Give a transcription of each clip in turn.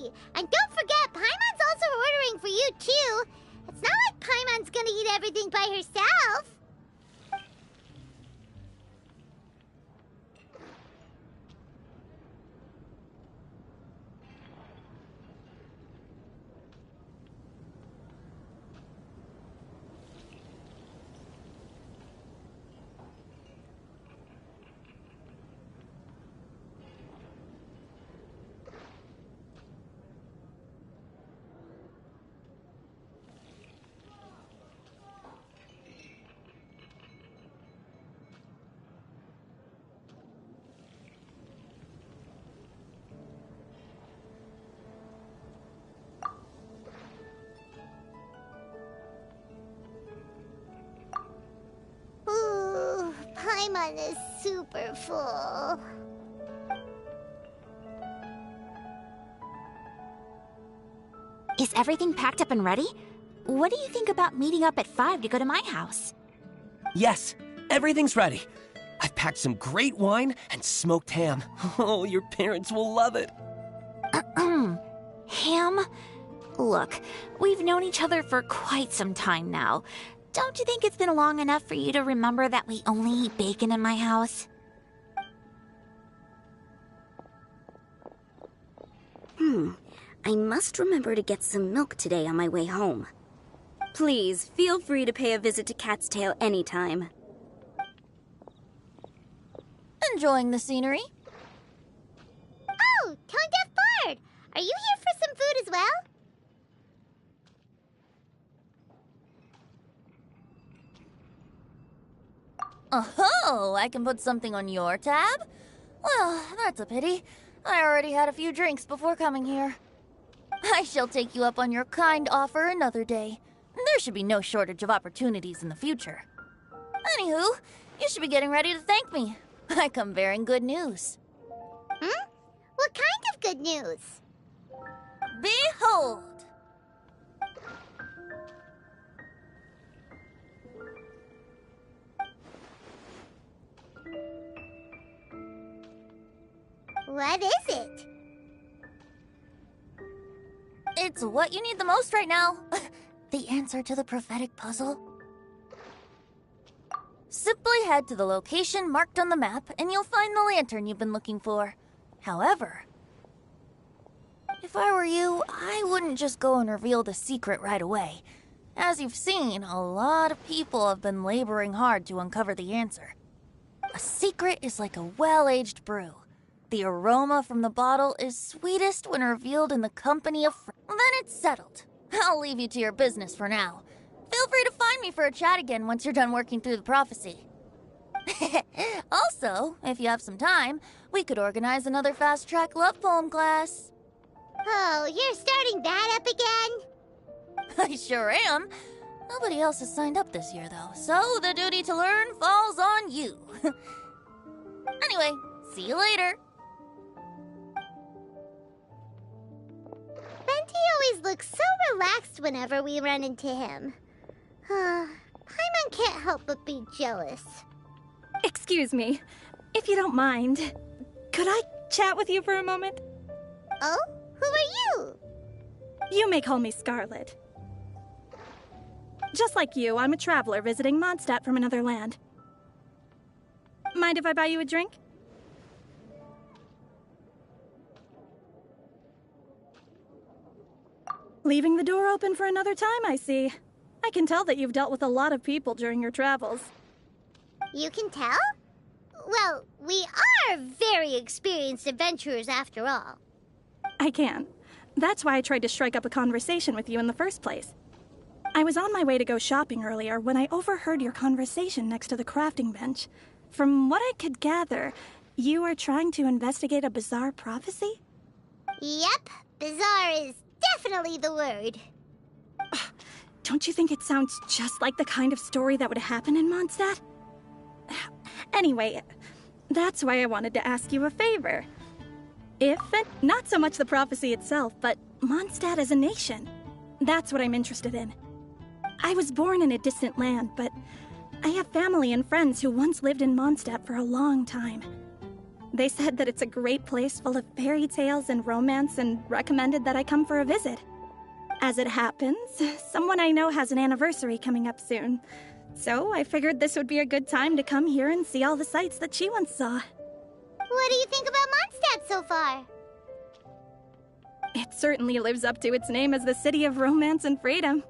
Yay! And don't forget, Paimon's also ordering for you, too. It's not like Paimon's gonna eat everything by herself. Ooh, Paimon is super full. Is everything packed up and ready? What do you think about meeting up at 5 to go to my house? Yes, everything's ready. I've packed some great wine and smoked ham. Oh, your parents will love it. Ham? Look, we've known each other for quite some time now. Don't you think it's been long enough for you to remember that we only eat bacon in my house? I must remember to get some milk today on my way home. Please, feel free to pay a visit to Cat's Tail anytime. Enjoying the scenery? Oh, Tone Deaf Bard! Are you here for some food as well? Oh, I can put something on your tab? Well, that's a pity. I already had a few drinks before coming here. I shall take you up on your kind offer another day. There should be no shortage of opportunities in the future. Anywho, you should be getting ready to thank me. I come bearing good news. What kind of good news? Behold! What is it? It's what you need the most right now. The answer to the prophetic puzzle. Simply head to the location marked on the map and you'll find the lantern you've been looking for. However, if I were you, I wouldn't just go and reveal the secret right away. As you've seen, a lot of people have been laboring hard to uncover the answer. A secret is like a well-aged brew. The aroma from the bottle is sweetest when revealed in the company of friends. Then it's settled. I'll leave you to your business for now. Feel free to find me for a chat again once you're done working through the prophecy. Also, if you have some time, we could organize another fast-track love poem class. Oh, you're starting that up again? I sure am. Nobody else has signed up this year, though, so the duty to learn falls on you. Anyway, see you later. Venti always looks so relaxed whenever we run into him. Paimon can't help but be jealous. Excuse me, if you don't mind, could I chat with you for a moment? Oh? Who are you? You may call me Scarlet. Just like you, I'm a traveler visiting Mondstadt from another land. Mind if I buy you a drink? Leaving the door open for another time, I see. I can tell that you've dealt with a lot of people during your travels. You can tell? Well, we are very experienced adventurers after all. I can. That's why I tried to strike up a conversation with you in the first place. I was on my way to go shopping earlier when I overheard your conversation next to the crafting bench. From what I could gather, you are trying to investigate a bizarre prophecy? Yep, bizarre is definitely the word. Don't you think it sounds just like the kind of story that would happen in Mondstadt? Anyway, that's why I wanted to ask you a favor. If, and not so much the prophecy itself, but Mondstadt as a nation. That's what I'm interested in. I was born in a distant land, but I have family and friends who once lived in Mondstadt for a long time. They said that it's a great place full of fairy tales and romance and recommended that I come for a visit. As it happens, someone I know has an anniversary coming up soon. So I figured this would be a good time to come here and see all the sights that she once saw. What do you think about Mondstadt so far? It certainly lives up to its name as the city of romance and freedom.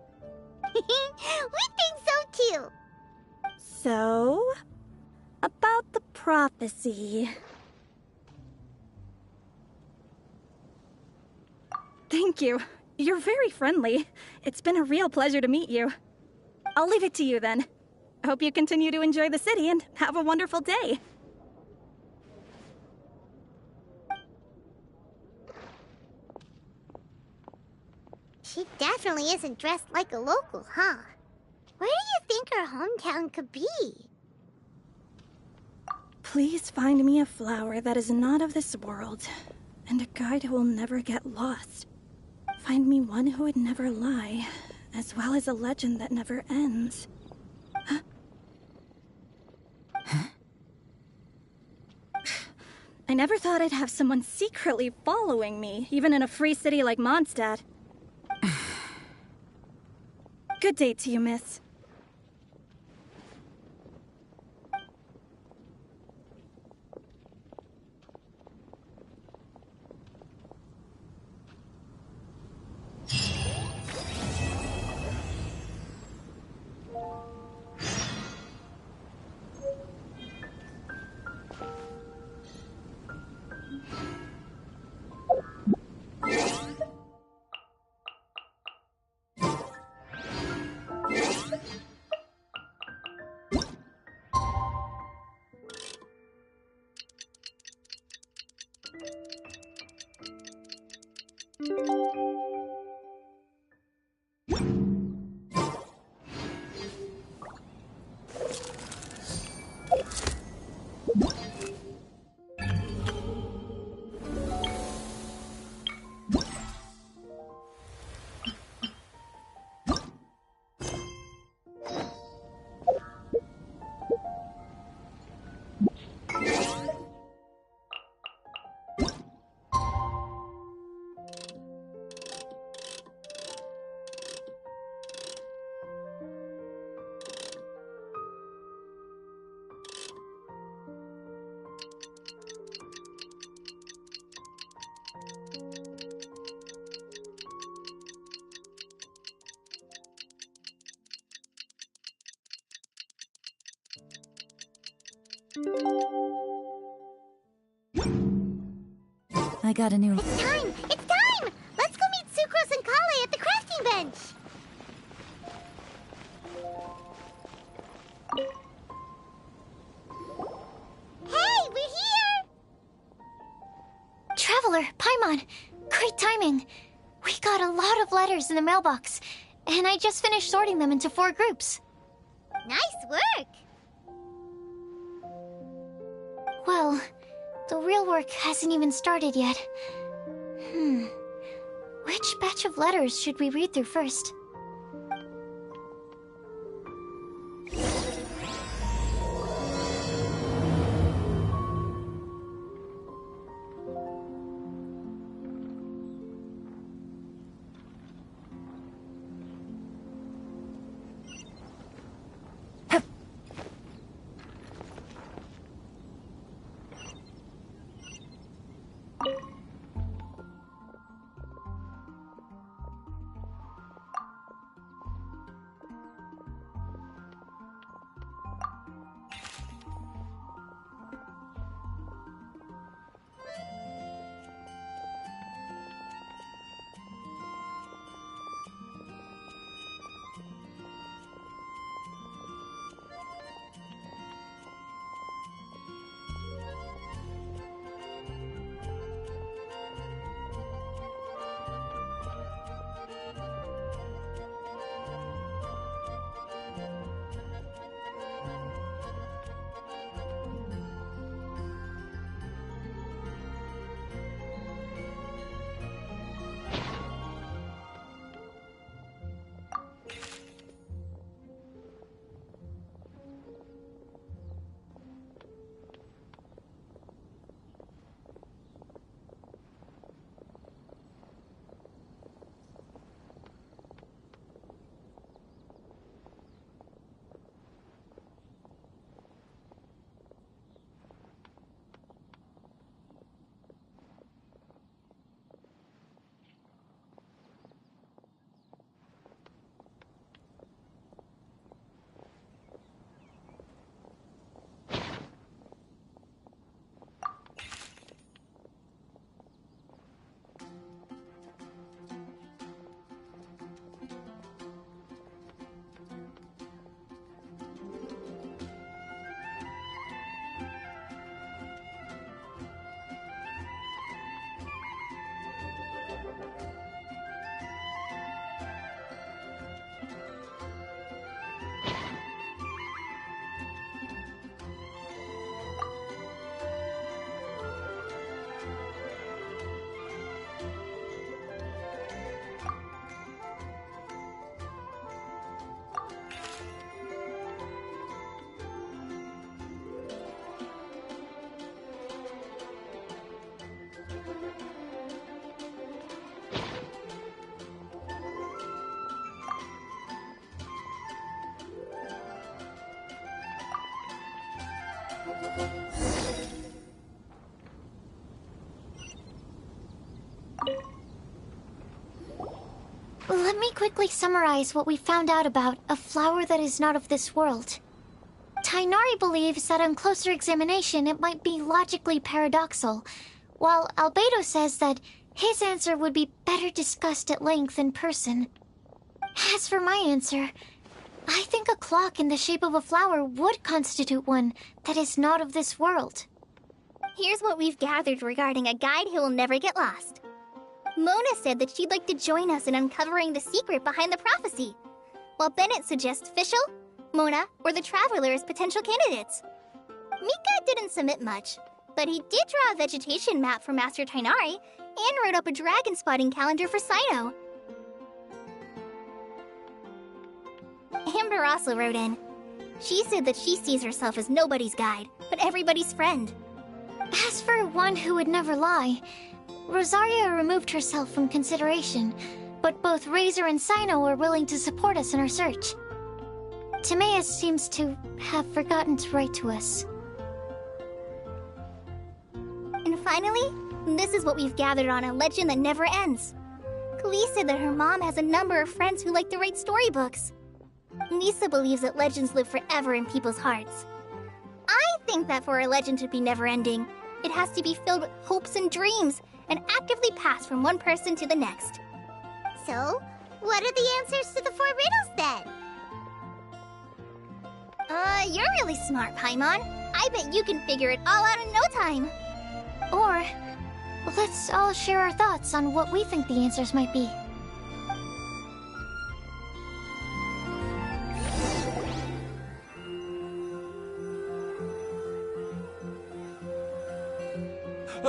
We think so too. So, about the prophecy. Thank you. You're very friendly. It's been a real pleasure to meet you. I'll leave it to you then. I hope you continue to enjoy the city and have a wonderful day. She definitely isn't dressed like a local, huh? Where do you think her hometown could be? Please find me a flower that is not of this world, and a guide who will never get lost. Find me one who would never lie, as well as a legend that never ends. Huh? I never thought I'd have someone secretly following me, even in a free city like Mondstadt. Good day to you, miss. I got a new... It's time! It's time! Let's go meet Sucrose and Kale at the crafting bench! Hey, we're here! Traveler, Paimon, great timing. We got a lot of letters in the mailbox, and I just finished sorting them into 4 groups. Nice work! Well, the real work hasn't even started yet. Which batch of letters should we read through first? Let me quickly summarize what we found out about a flower that is not of this world. Tainari believes that on closer examination it might be logically paradoxal, while Albedo says that his answer would be better discussed at length in person. As for my answer, I think a clock in the shape of a flower would constitute one that is not of this world. Here's what we've gathered regarding a guide who will never get lost. Mona said that she'd like to join us in uncovering the secret behind the prophecy, while Bennett suggests Fischl, Mona, or the Traveler as potential candidates. Mika didn't submit much, but he did draw a vegetation map for Master Tainari and wrote up a dragon spotting calendar for Sino. Amber also wrote in. She said that she sees herself as nobody's guide, but everybody's friend. As for one who would never lie, Rosaria removed herself from consideration, but both Razor and Sino are willing to support us in our search. Timaeus seems to have forgotten to write to us. And finally, this is what we've gathered on a legend that never ends. Klee said that her mom has a number of friends who like to write storybooks. Lisa believes that legends live forever in people's hearts. I think that for a legend to be never-ending, it has to be filled with hopes and dreams, and actively pass from one person to the next. So, what are the answers to the 4 riddles then? You're really smart, Paimon. I bet you can figure it all out in no time. Or, let's all share our thoughts on what we think the answers might be.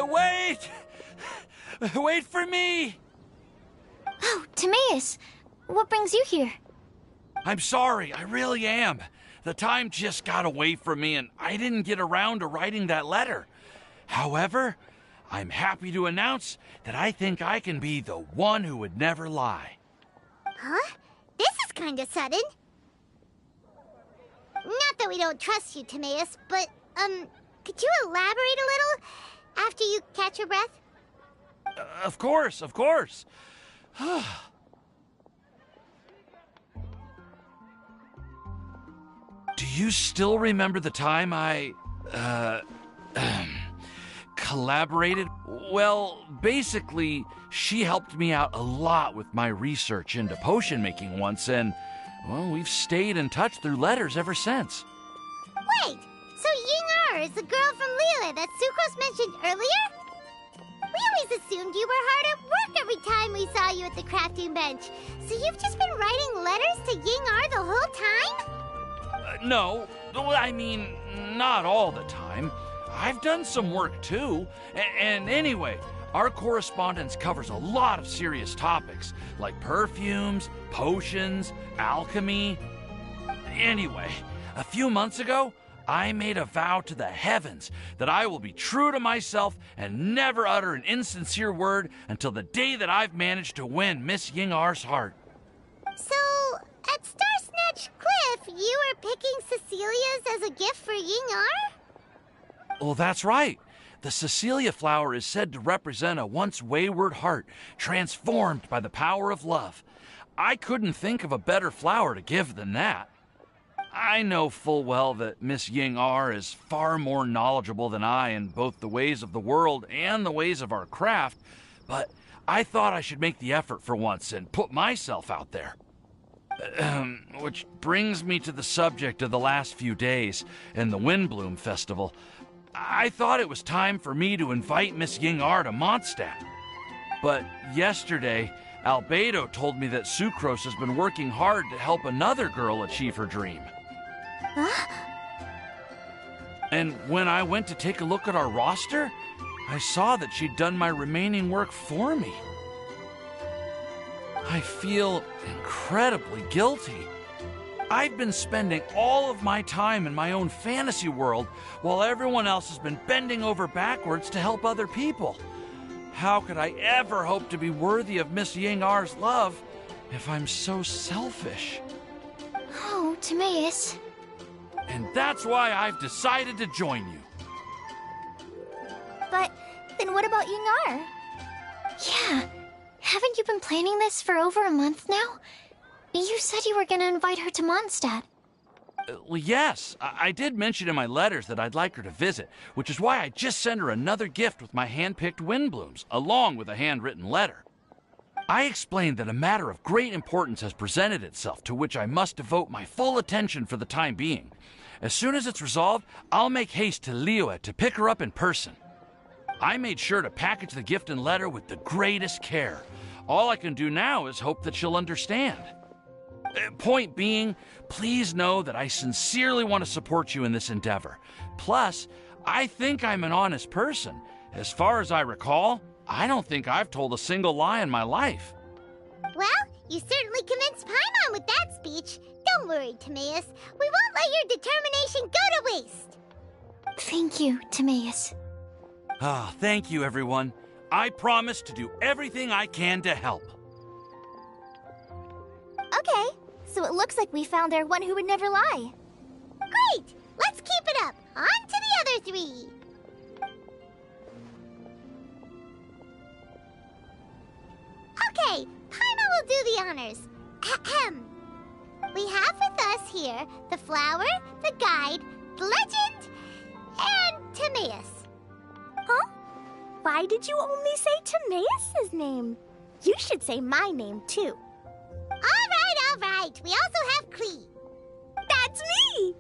Wait! Wait for me! Oh, Timaeus, what brings you here? I'm sorry, I really am. The time just got away from me and I didn't get around to writing that letter. However, I'm happy to announce that I think I can be the one who would never lie. Huh? This is kind of sudden. Not that we don't trust you, Timaeus, but, could you elaborate a little after you catch your breath? Of course, of course. Do you still remember the time I, collaborated? Well, basically, she helped me out a lot with my research into potion making once, and, well, we've stayed in touch through letters ever since. Wait, so Ying-ar is the girl from Lila that Sucrose mentioned earlier? We always assumed you were hard at work every time we saw you at the crafting bench. So you've just been writing letters to Ying-ar the whole time? No, I mean, not all the time. I've done some work too. And anyway, our correspondence covers a lot of serious topics, like perfumes, potions, alchemy. Anyway, a few months ago, I made a vow to the heavens that I will be true to myself and never utter an insincere word until the day that I've managed to win Miss Ying-ar's heart. So, at Star Snatch Cliff, you were picking Cecilia's as a gift for Ying-ar? Well, that's right. The Cecilia flower is said to represent a once wayward heart transformed by the power of love. I couldn't think of a better flower to give than that. I know full well that Miss Ying-ar is far more knowledgeable than I in both the ways of the world and the ways of our craft, but I thought I should make the effort for once and put myself out there. Which brings me to the subject of the last few days and the Windbloom Festival. I thought it was time for me to invite Miss Ying-ar to Mondstadt. But yesterday, Albedo told me that Sucrose has been working hard to help another girl achieve her dream. Huh? And when I went to take a look at our roster, I saw that she'd done my remaining work for me. I feel incredibly guilty. I've been spending all of my time in my own fantasy world while everyone else has been bending over backwards to help other people. How could I ever hope to be worthy of Miss Ying-ar's love if I'm so selfish? Oh, Timaeus. And that's why I've decided to join you. But then what about Yengar? Yeah. Haven't you been planning this for over a month now? You said you were gonna invite her to Mondstadt. Well, yes, I did mention in my letters that I'd like her to visit, which is why I just sent her another gift with my hand-picked wind blooms, along with a handwritten letter. I explained that a matter of great importance has presented itself to which I must devote my full attention for the time being. As soon as it's resolved, I'll make haste to Liyue to pick her up in person. I made sure to package the gift and letter with the greatest care. All I can do now is hope that she'll understand. Point being, please know that I sincerely want to support you in this endeavor. Plus, I think I'm an honest person. As far as I recall, I don't think I've told a single lie in my life. Well, you certainly convinced Paimon with that speech. Don't worry, Timaeus. We won't let your determination go to waste. Thank you, Timaeus. Ah, thank you, everyone. I promise to do everything I can to help. Okay, so it looks like we found our one who would never lie. Great! Let's keep it up. On to the other three. Okay, Paimon will do the honors. Ahem. We have with us here the flower, the guide, the legend, and Timaeus. Huh? Why did you only say Timaeus' name? You should say my name, too. All right. We also have Klee. That's me!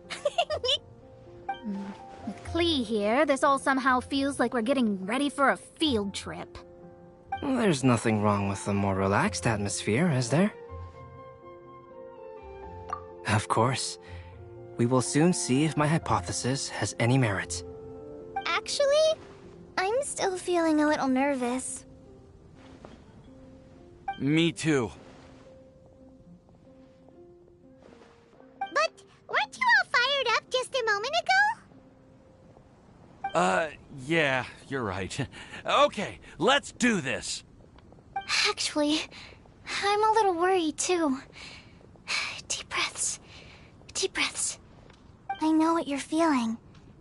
With Klee here, this all somehow feels like we're getting ready for a field trip. There's nothing wrong with a more relaxed atmosphere, is there? Of course. We will soon see if my hypothesis has any merit. Actually, I'm still feeling a little nervous. Me too. But weren't you all fired up just a moment ago? Yeah, you're right. Okay, let's do this. Actually, I'm a little worried, too. Deep breaths. Deep breaths. I know what you're feeling.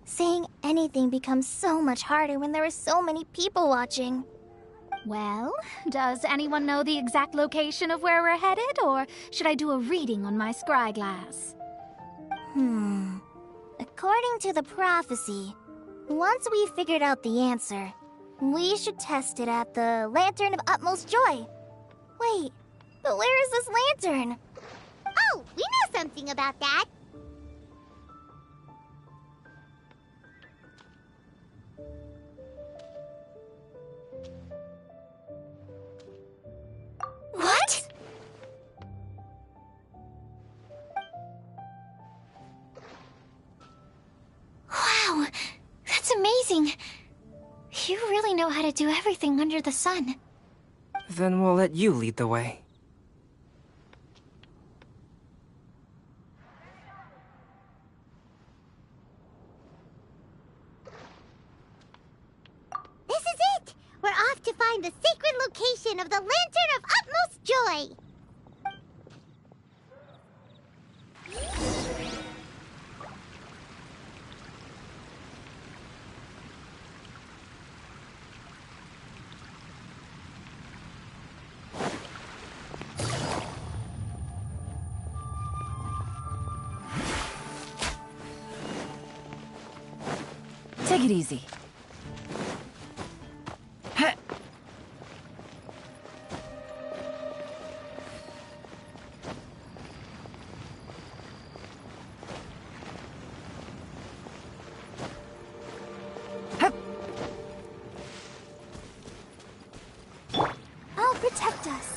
Saying anything becomes so much harder when there are so many people watching. Well, does anyone know the exact location of where we're headed, or should I do a reading on my scry glass? According to the prophecy, once we've figured out the answer, we should test it at the Lantern of Utmost Joy. Wait, but where is this lantern? Oh, we know something about that. What? Wow, that's amazing. You really know how to do everything under the sun. Then we'll let you lead the way. This is it! We're off to find the sacred location of the Lantern of Utmost Joy! Take it easy. I'll protect us.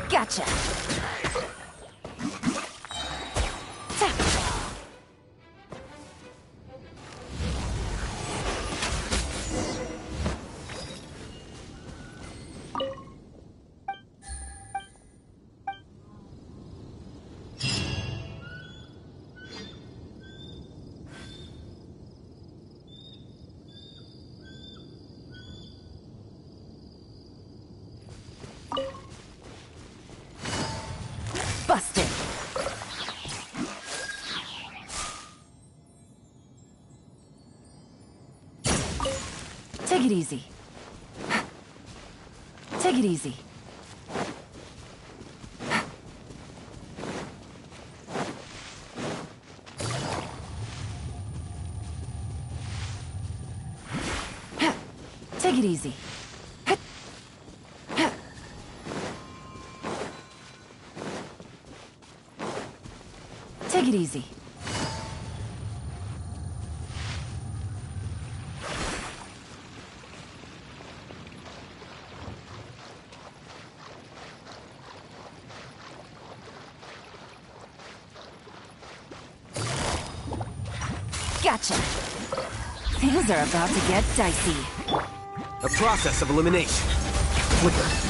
Gotcha. Take it easy. Take it easy. Take it easy. Take it easy. Gotcha. Things are about to get dicey. A process of elimination. Flicker.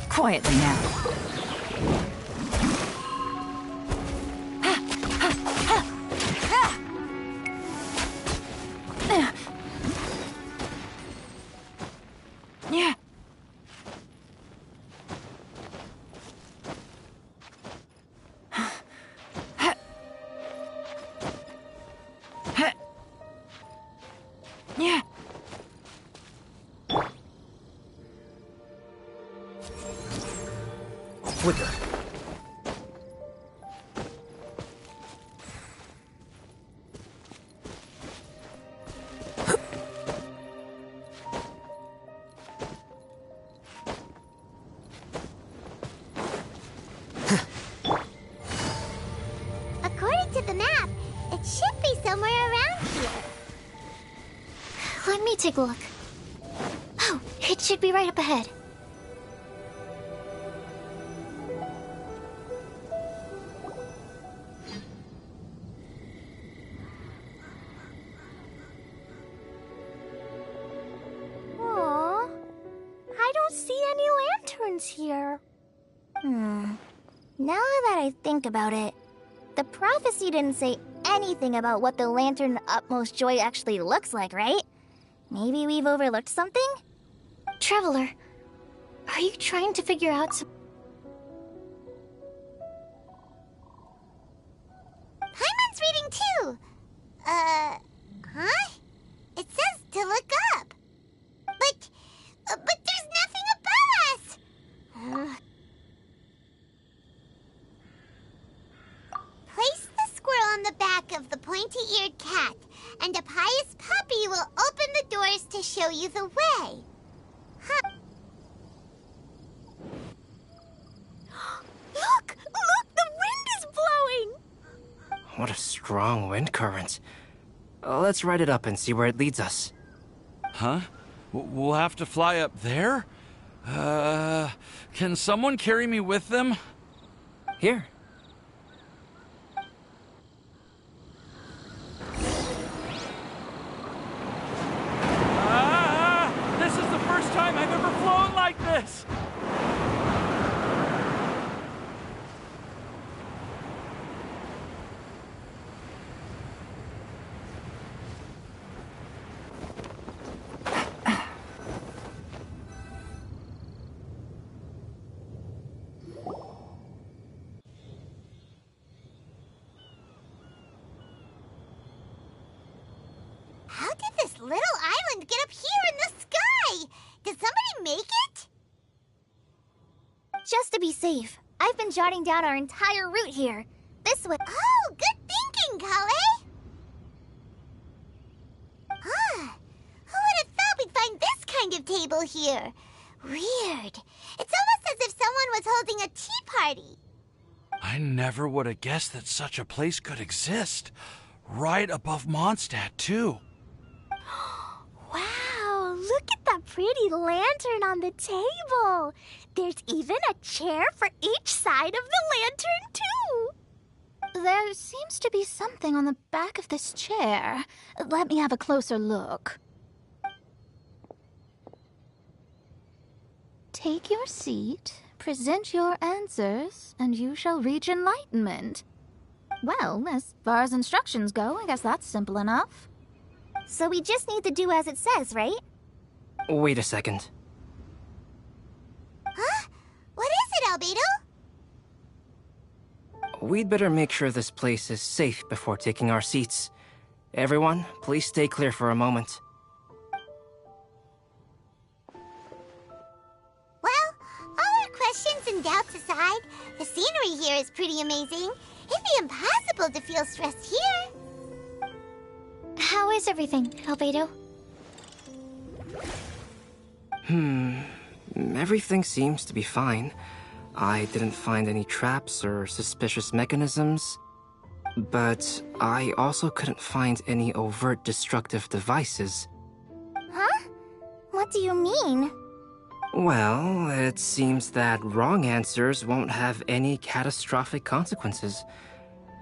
Quietly now. Yeah. Yeah. Flicker. According to the map, it should be somewhere around here. Let me take a look. Oh, it should be right up ahead. Aww. I don't see any lanterns here. Now that I think about it, the prophecy didn't say anything about what the lantern utmost joy actually looks like, right? Maybe we've overlooked something? Traveler, are you trying to figure out some... Paimon's reading too. Huh? It says to look up. But there's nothing above us. Place the squirrel on the back of the pointy-eared cat, and a pious puppy will open the doors to show you the way. Huh. Look! Look! The wind is blowing! What a strong wind current. Let's ride it up and see where it leads us. Huh? We'll have to fly up there? Can someone carry me with them? Here. This is the first time I've ever flown like this! little island get up here in the sky? Did somebody make it? Just to be safe, I've been jotting down our entire route here. This way. Oh, good thinking, Kale. Ah, who would have thought we'd find this kind of table here? Weird. It's almost as if someone was holding a tea party. I never would have guessed that such a place could exist. Right above Mondstadt, too. Wow, look at that pretty lantern on the table. There's even a chair for each side of the lantern, too. There seems to be something on the back of this chair. Let me have a closer look. Take your seat, present your answers, and you shall reach enlightenment. Well, as far as instructions go, I guess that's simple enough. So we just need to do as it says, right? Wait a second. Huh? What is it, Albedo? We'd better make sure this place is safe before taking our seats. Everyone, please stay clear for a moment. Well, all our questions and doubts aside, the scenery here is pretty amazing. It'd be impossible to feel stressed here. How is everything, Albedo? Everything seems to be fine. I didn't find any traps or suspicious mechanisms. But I also couldn't find any overt destructive devices. Huh? What do you mean? Well, it seems that wrong answers won't have any catastrophic consequences.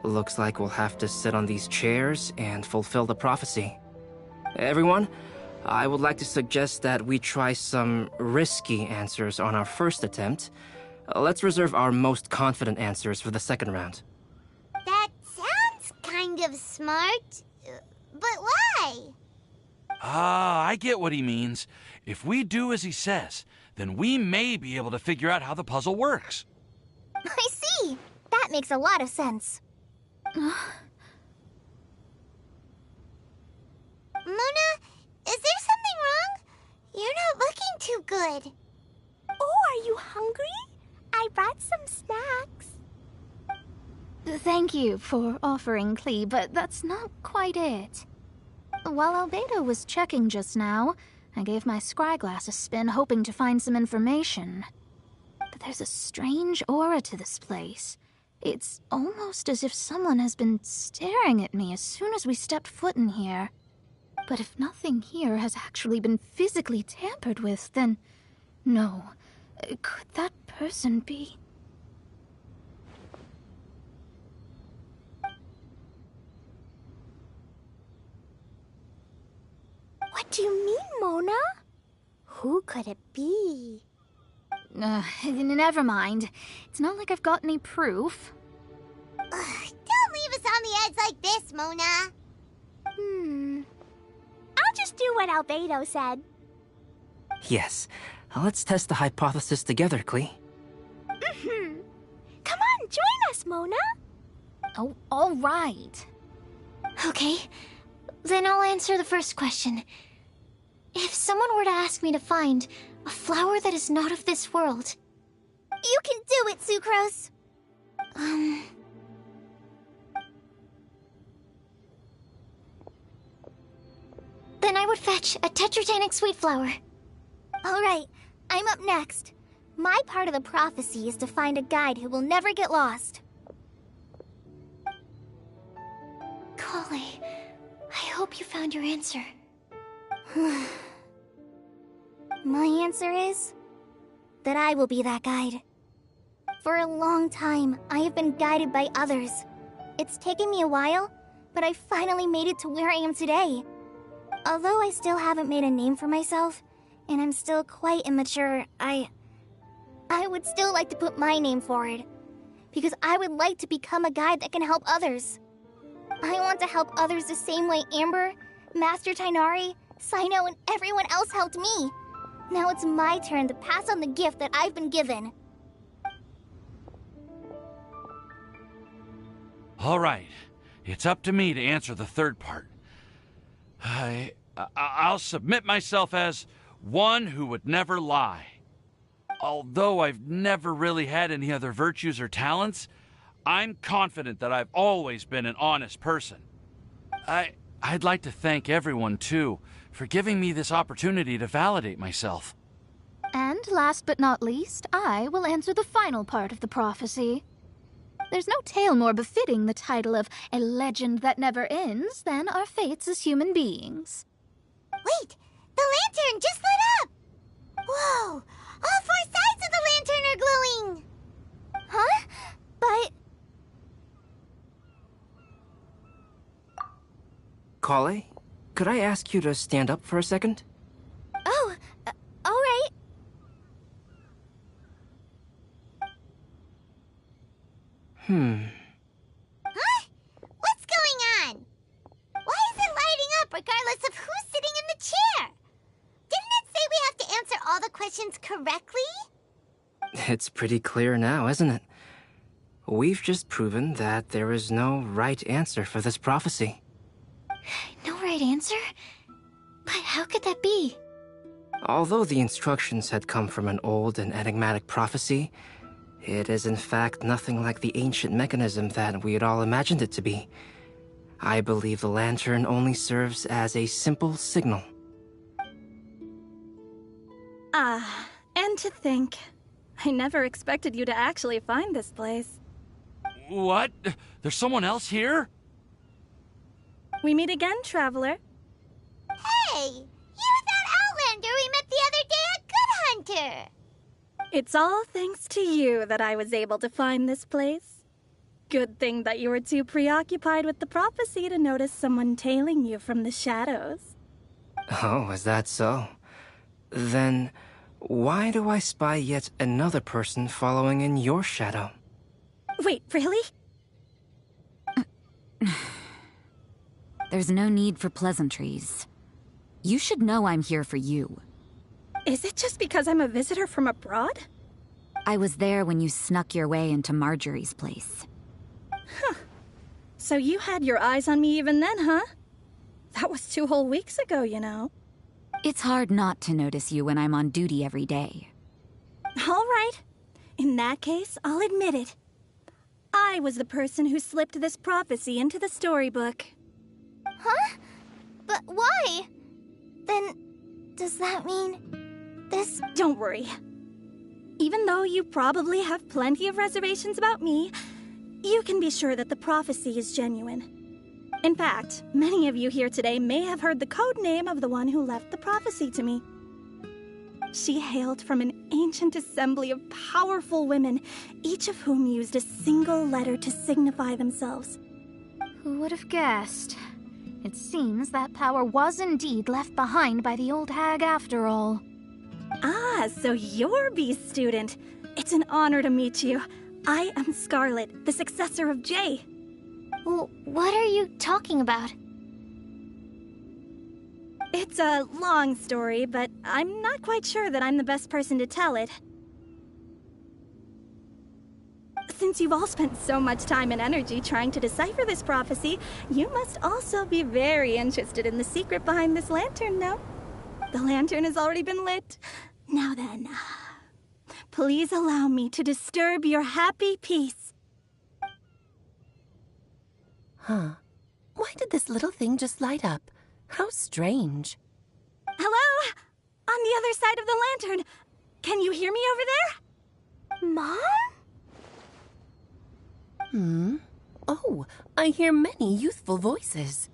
Looks like we'll have to sit on these chairs and fulfill the prophecy. Everyone, I would like to suggest that we try some risky answers on our first attempt. Let's reserve our most confident answers for the second round. That sounds kind of smart. But why? Ah, I get what he means. If we do as he says, then we may be able to figure out how the puzzle works. I see. That makes a lot of sense. Mona, is there something wrong? You're not looking too good. Oh, are you hungry? I brought some snacks. Thank you for offering, Clee, but that's not quite it. While Albedo was checking just now, I gave my scryglass a spin hoping to find some information. But there's a strange aura to this place. It's almost as if someone has been staring at me as soon as we stepped foot in here. But if nothing here has actually been physically tampered with, then no. Could that person be? What do you mean, Mona? Who could it be? Never mind. It's not like I've got any proof. Don't leave us on the edge like this, Mona. I'll just do what Albedo said. Yes, let's test the hypothesis together, Clee. Come on, join us, Mona. Oh, all right. Okay, then I'll answer the first question. If someone were to ask me to find a flower that is not of this world... You can do it, Sucrose. Then I would fetch a tetratanic sweet flower. Alright, I'm up next. My part of the prophecy is to find a guide who will never get lost. Kale, I hope you found your answer. My answer is that I will be that guide. For a long time, I have been guided by others. It's taken me a while, but I finally made it to where I am today. Although I still haven't made a name for myself, and I'm still quite immature, I would still like to put my name forward. Because I would like to become a guide that can help others. I want to help others the same way Amber, Master Tighnari, Cyno, and everyone else helped me. Now it's my turn to pass on the gift that I've been given. All right, it's up to me to answer the third part. I'll submit myself as one who would never lie. Although I've never really had any other virtues or talents, I'm confident that I've always been an honest person. I'd like to thank everyone, too, for giving me this opportunity to validate myself. And last but not least, I will answer the final part of the prophecy. There's no tale more befitting the title of a legend that never ends than our fates as human beings. Wait! The lantern just lit up! Whoa! All 4 sides of the lantern are glowing! Huh? But... Kale, could I ask you to stand up for a second? Oh, all right. Huh? What's going on? Why is it lighting up regardless of who's sitting in the chair? Didn't it say we have to answer all the questions correctly? It's pretty clear now, isn't it? We've just proven that there is no right answer for this prophecy. No right answer? But how could that be? Although the instructions had come from an old and enigmatic prophecy, it is in fact nothing like the ancient mechanism that we had all imagined it to be. I believe the lantern only serves as a simple signal. And to think, I never expected you to actually find this place. What? There's someone else here? We meet again, traveler. Hey! You're that Outlander we met the other day at Good Hunter! It's all thanks to you that I was able to find this place. Good thing that you were too preoccupied with the prophecy to notice someone tailing you from the shadows. Oh, is that so? Then, why do I spy yet another person following in your shadow? Wait, really? There's no need for pleasantries. You should know I'm here for you. Is it just because I'm a visitor from abroad? I was there when you snuck your way into Marjorie's place. Huh. So you had your eyes on me even then, huh? That was 2 whole weeks ago, you know. It's hard not to notice you when I'm on duty every day. All right. In that case, I'll admit it. I was the person who slipped this prophecy into the storybook. Huh? But why? Then, does that mean this... Don't worry. Even though you probably have plenty of reservations about me, you can be sure that the prophecy is genuine. In fact, many of you here today may have heard the code name of the one who left the prophecy to me. She hailed from an ancient assembly of powerful women, each of whom used a single letter to signify themselves. Who would have guessed? It seems that power was indeed left behind by the old hag after all. Ah, so you're Beast student. It's an honor to meet you. I am Scarlet, the successor of Jay. Well, what are you talking about? It's a long story, but I'm not quite sure that I'm the best person to tell it. Since you've all spent so much time and energy trying to decipher this prophecy, you must also be very interested in the secret behind this lantern, no? The lantern has already been lit. Now then, please allow me to disturb your happy peace. Huh. Why did this little thing just light up? How strange. Hello? On the other side of the lantern. Can you hear me over there? Mom? Oh, I hear many youthful voices.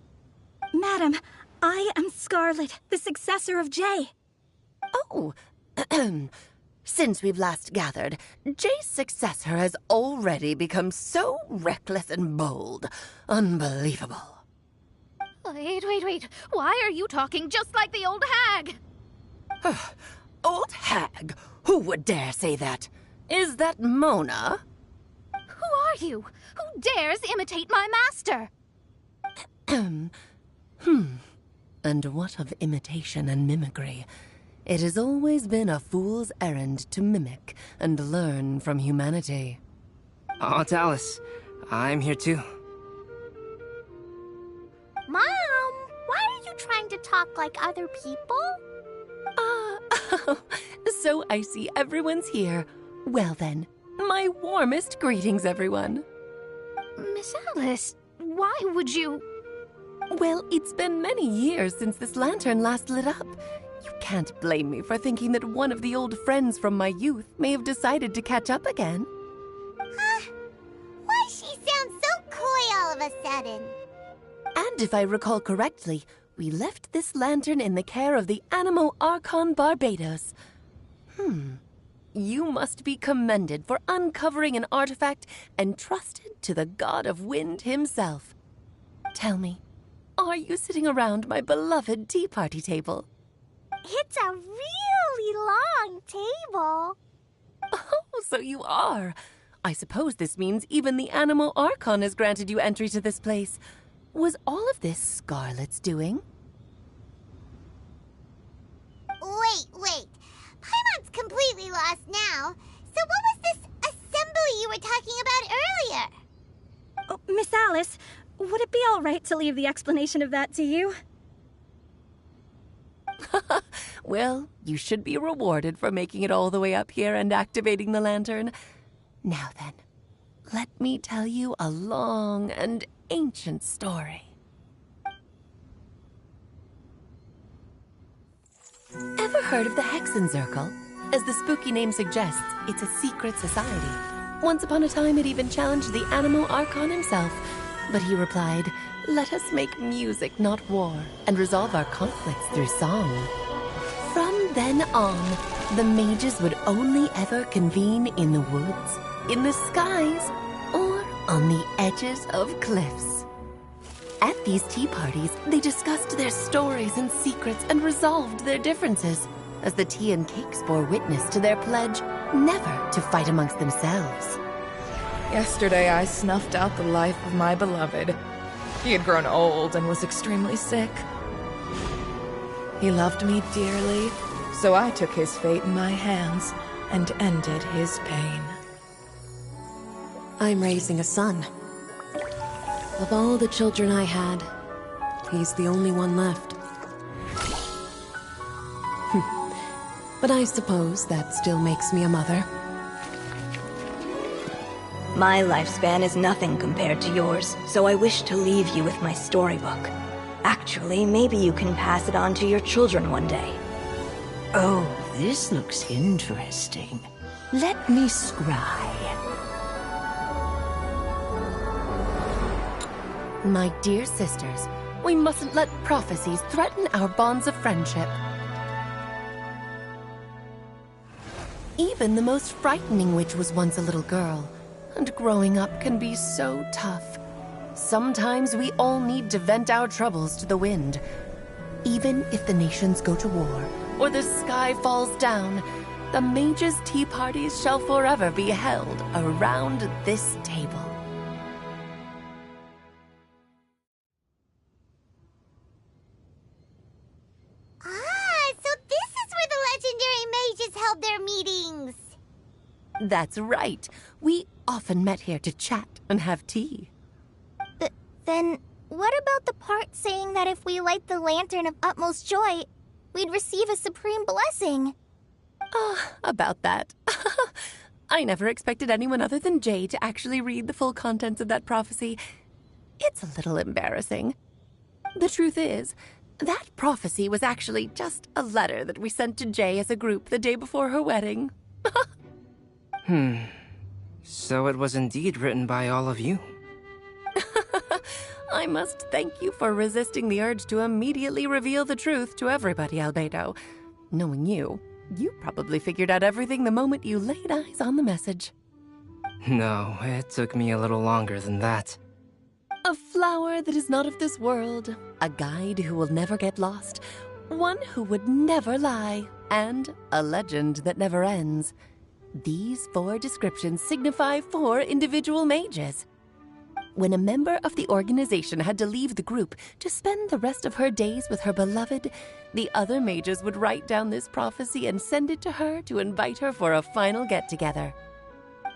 Madam, I am Scarlet, the successor of Jay. Oh, since we've last gathered, Jay's successor has already become so reckless and bold. Unbelievable. Wait. Why are you talking just like the old hag? Old hag? Who would dare say that? Is that Mona? Who are you? Who dares imitate my master? And what of imitation and mimicry? It has always been a fool's errand to mimic and learn from humanity. Aunt Alice, I'm here too. Mom, why are you trying to talk talk like other people? So I see everyone's here. Well then, my warmest greetings, everyone. Miss Alice, why would you... Well, it's been many years since this lantern last lit up. You can't blame me for thinking that one of the old friends from my youth may have decided to catch up again. Huh? Why she sounds so coy all of a sudden? And if I recall correctly, we left this lantern in the care of the Animo Archon Barbados. You must be commended for uncovering an artifact entrusted to the god of wind himself. Tell me, are you sitting around my beloved tea party table? It's a really long table. Oh, so you are. I suppose this means even the Animo Archon has granted you entry to this place. Was all of this Scarlet's doing? Wait. Paimon's completely lost now. So what was this assembly you were talking about earlier? Oh, Miss Alice, would it be all right to leave the explanation of that to you? Well, you should be rewarded for making it all the way up here and activating the lantern. Now then, let me tell you a long and ancient story. Ever heard of the Hexenzirkel? As the spooky name suggests, it's a secret society. Once upon a time, it even challenged the Animo Archon himself. But he replied, "Let us make music, not war, and resolve our conflicts through song." From then on, the mages would only ever convene in the woods, in the skies, or on the edges of cliffs. At these tea parties, they discussed their stories and secrets and resolved their differences, as the tea and cakes bore witness to their pledge never to fight amongst themselves. Yesterday, I snuffed out the life of my beloved. He had grown old and was extremely sick. He loved me dearly, so I took his fate in my hands and ended his pain. I'm raising a son. Of all the children I had, he's the only one left. But I suppose that still makes me a mother. My lifespan is nothing compared to yours, so I wish to leave you with my storybook. Actually, maybe you can pass it on to your children one day. Oh, this looks interesting. Let me scry. My dear sisters, we mustn't let prophecies threaten our bonds of friendship. Even the most frightening witch was once a little girl, and growing up can be so tough. Sometimes we all need to vent our troubles to the wind. Even if the nations go to war, or the sky falls down, the mages' tea parties shall forever be held around this table. So this is where the legendary mages held their meetings. That's right. We often met here to chat and have tea. Then, what about the part saying that if we light the lantern of utmost joy, we'd receive a supreme blessing? About that. I never expected anyone other than Jay to actually read the full contents of that prophecy. It's a little embarrassing. The truth is, that prophecy was actually just a letter that we sent to Jay as a group the day before her wedding. So it was indeed written by all of you. I must thank you for resisting the urge to immediately reveal the truth to everybody, Albedo. Knowing you, you probably figured out everything the moment you laid eyes on the message. No, it took me a little longer than that. A flower that is not of this world, a guide who will never get lost, one who would never lie, and a legend that never ends. These 4 descriptions signify 4 individual mages. When a member of the organization had to leave the group to spend the rest of her days with her beloved, the other mages would write down this prophecy and send it to her to invite her for a final get-together.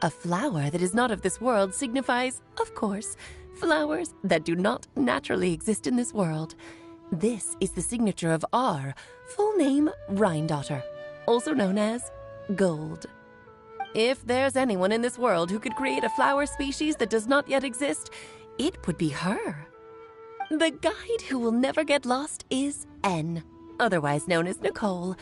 A flower that is not of this world signifies, of course, flowers that do not naturally exist in this world. This is the signature of our full name, Rhine-daughter, also known as Gold. If there's anyone in this world who could create a flower species that does not yet exist, it would be her. The guide who will never get lost is N, otherwise known as Nicole.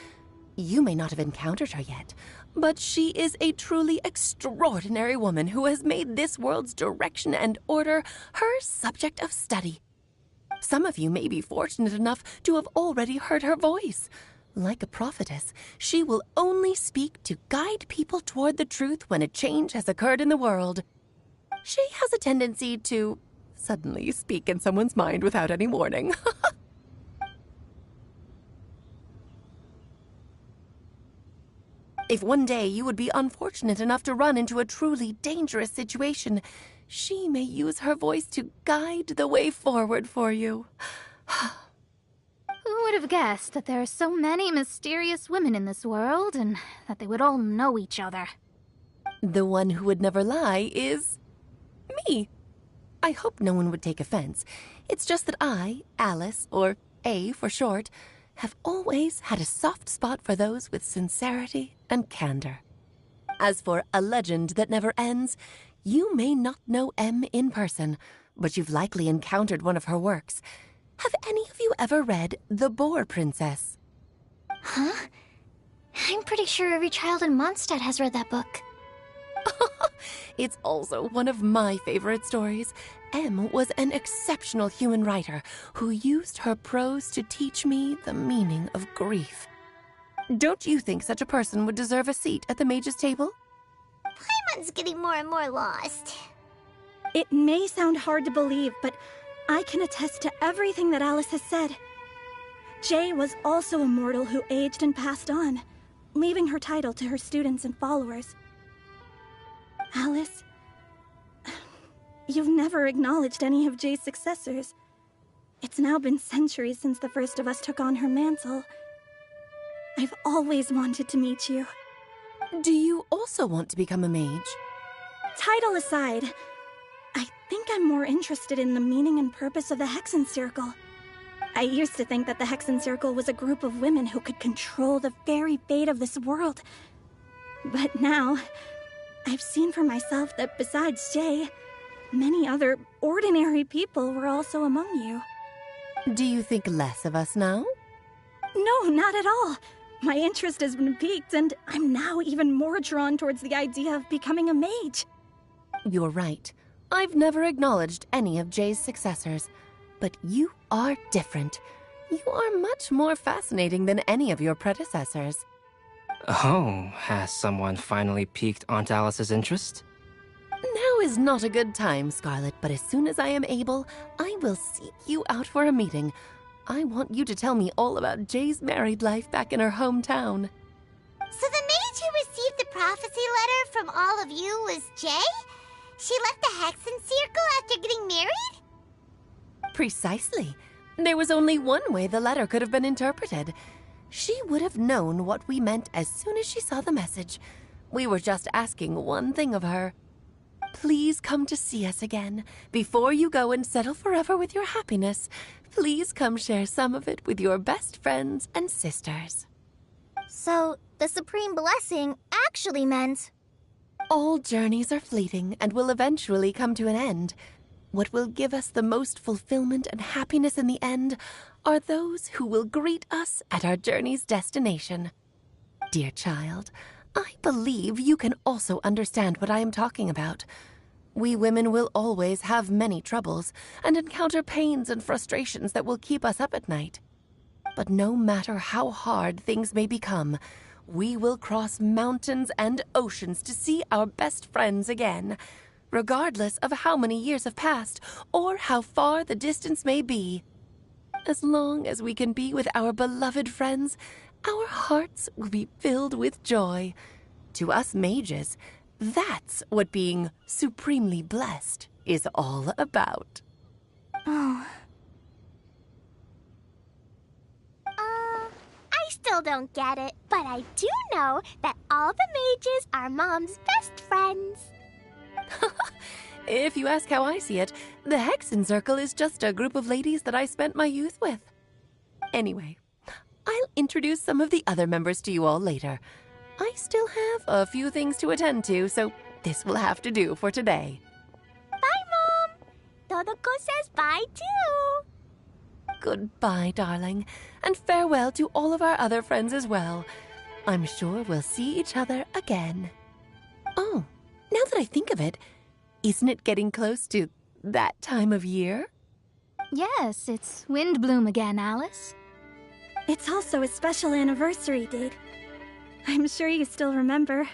You may not have encountered her yet, but she is a truly extraordinary woman who has made this world's direction and order her subject of study. Some of you may be fortunate enough to have already heard her voice. Like a prophetess, she will only speak to guide people toward the truth when a change has occurred in the world. She has a tendency to suddenly speak in someone's mind without any warning. If one day you would be unfortunate enough to run into a truly dangerous situation, she may use her voice to guide the way forward for you. Who would have guessed that there are so many mysterious women in this world, and that they would all know each other? The one who would never lie is me. I hope no one would take offense. It's just that I, Alice, or A for short, have always had a soft spot for those with sincerity and candor. As for a legend that never ends, you may not know M in person, but you've likely encountered one of her works. Have any of you ever read The Boar Princess? Huh? I'm pretty sure every child in Mondstadt has read that book. It's also one of my favorite stories. M was an exceptional human writer who used her prose to teach me the meaning of grief. Don't you think such a person would deserve a seat at the mage's table? Paimon's getting more and more lost. It may sound hard to believe, but I can attest to everything that Alice has said. Jay was also a mortal who aged and passed on, leaving her title to her students and followers. Alice, you've never acknowledged any of Jay's successors. It's now been centuries since the first of us took on her mantle. I've always wanted to meet you. Do you also want to become a mage? Title aside, I think I'm more interested in the meaning and purpose of the Hexen Circle. I used to think that the Hexen Circle was a group of women who could control the very fate of this world. But now, I've seen for myself that besides Jay, many other ordinary people were also among you. Do you think less of us now? No, not at all. My interest has been piqued, and I'm now even more drawn towards the idea of becoming a mage. You're right. I've never acknowledged any of Jay's successors, but you are different. You are much more fascinating than any of your predecessors. Oh, has someone finally piqued Aunt Alice's interest? Now is not a good time, Scarlet, but as soon as I am able, I will seek you out for a meeting. I want you to tell me all about Jay's married life back in her hometown. So the mage who received the prophecy letter from all of you was Jay? She left the Hexen Circle after getting married? Precisely. There was only one way the letter could have been interpreted. She would have known what we meant as soon as she saw the message. We were just asking one thing of her. Please come to see us again. Before you go and settle forever with your happiness, please come share some of it with your best friends and sisters. So, the Supreme Blessing actually meant... All journeys are fleeting and will eventually come to an end. What will give us the most fulfillment and happiness in the end are those who will greet us at our journey's destination. Dear child, I believe you can also understand what I am talking about. We women will always have many troubles and encounter pains and frustrations that will keep us up at night. But no matter how hard things may become, we will cross mountains and oceans to see our best friends again, regardless of how many years have passed or how far the distance may be. As long as we can be with our beloved friends, our hearts will be filled with joy. To us mages, that's what being supremely blessed is all about. Oh. I still don't get it, but I do know that all the mages are Mom's best friends. If you ask how I see it, the Hexen Circle is just a group of ladies that I spent my youth with. Anyway, I'll introduce some of the other members to you all later. I still have a few things to attend to, so this will have to do for today. Bye, Mom! Todoko says bye, too! Goodbye, darling, and farewell to all of our other friends as well. I'm sure we'll see each other again. Oh, now that I think of it, isn't it getting close to that time of year? Yes, it's wind bloom again, Alice. It's also a special anniversary date. I'm sure you still remember.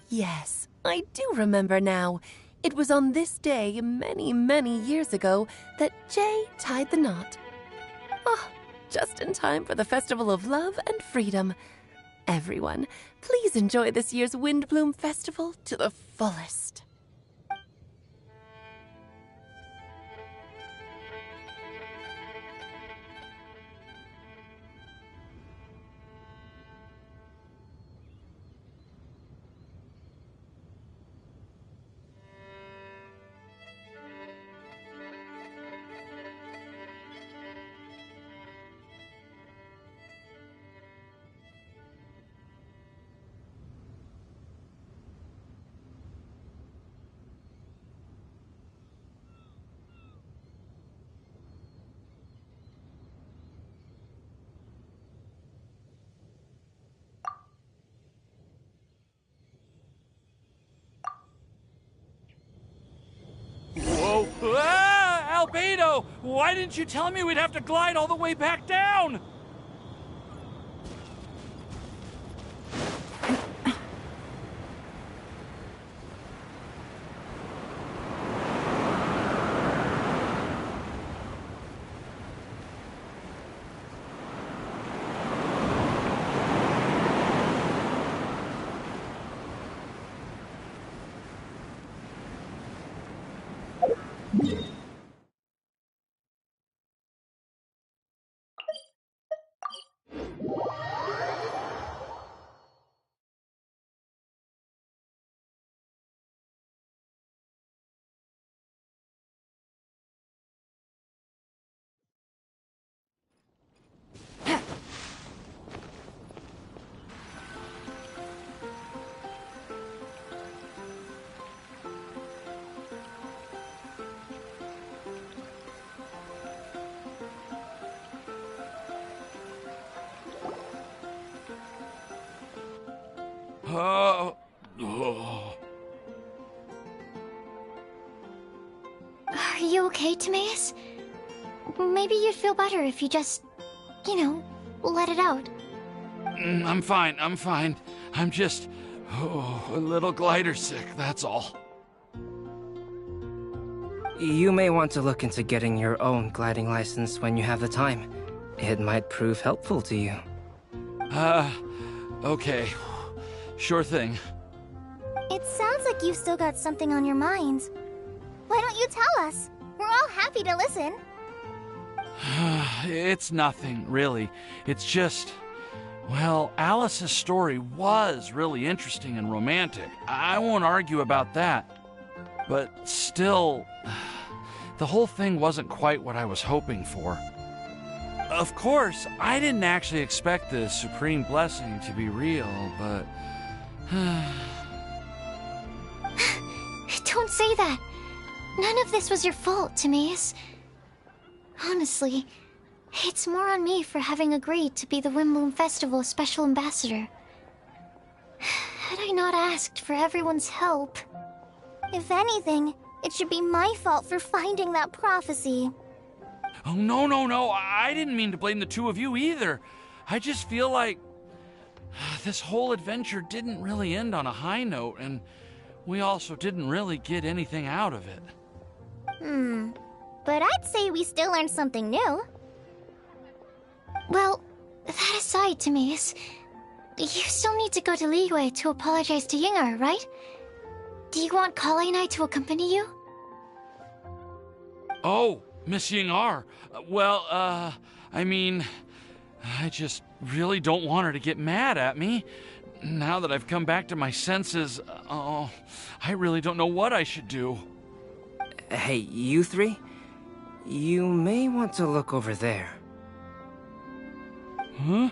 Yes, I do remember now. It was on this day many, many years ago that Jay tied the knot. Oh, just in time for the Festival of Love and Freedom. Everyone, please enjoy this year's Windbloom Festival to the fullest. Whoa! Ah! Albedo! Why didn't you tell me we'd have to glide all the way back down? Are you okay, Timaeus? Maybe you'd feel better if you just, let it out. I'm fine, I'm fine. I'm just, a little glider sick, that's all. You may want to look into getting your own gliding license when you have the time. It might prove helpful to you. Okay. Sure thing. It sounds like you've still got something on your minds. Why don't you tell us? We're all happy to listen. It's nothing, really. It's just... Well, Alice's story was really interesting and romantic. I won't argue about that. But still, the whole thing wasn't quite what I was hoping for. Of course, I didn't actually expect the supreme blessing to be real, but... Don't say that. None of this was your fault, Timaeus. Honestly, it's more on me for having agreed to be the Windbloom Festival Special Ambassador. Had I not asked for everyone's help... If anything, it should be my fault for finding that prophecy. Oh, no. I didn't mean to blame the two of you either. I just feel like this whole adventure didn't really end on a high note, and we also didn't really get anything out of it. But I'd say we still learned something new. Well, that aside, Timaeus, you still need to go to Liyue to apologize to Yingar, right? Do you want Kale and I to accompany you? Oh, Miss Yingar. Well, I mean, I just really don't want her to get mad at me. Now that I've come back to my senses, I really don't know what I should do. Hey, you three? You may want to look over there. Huh?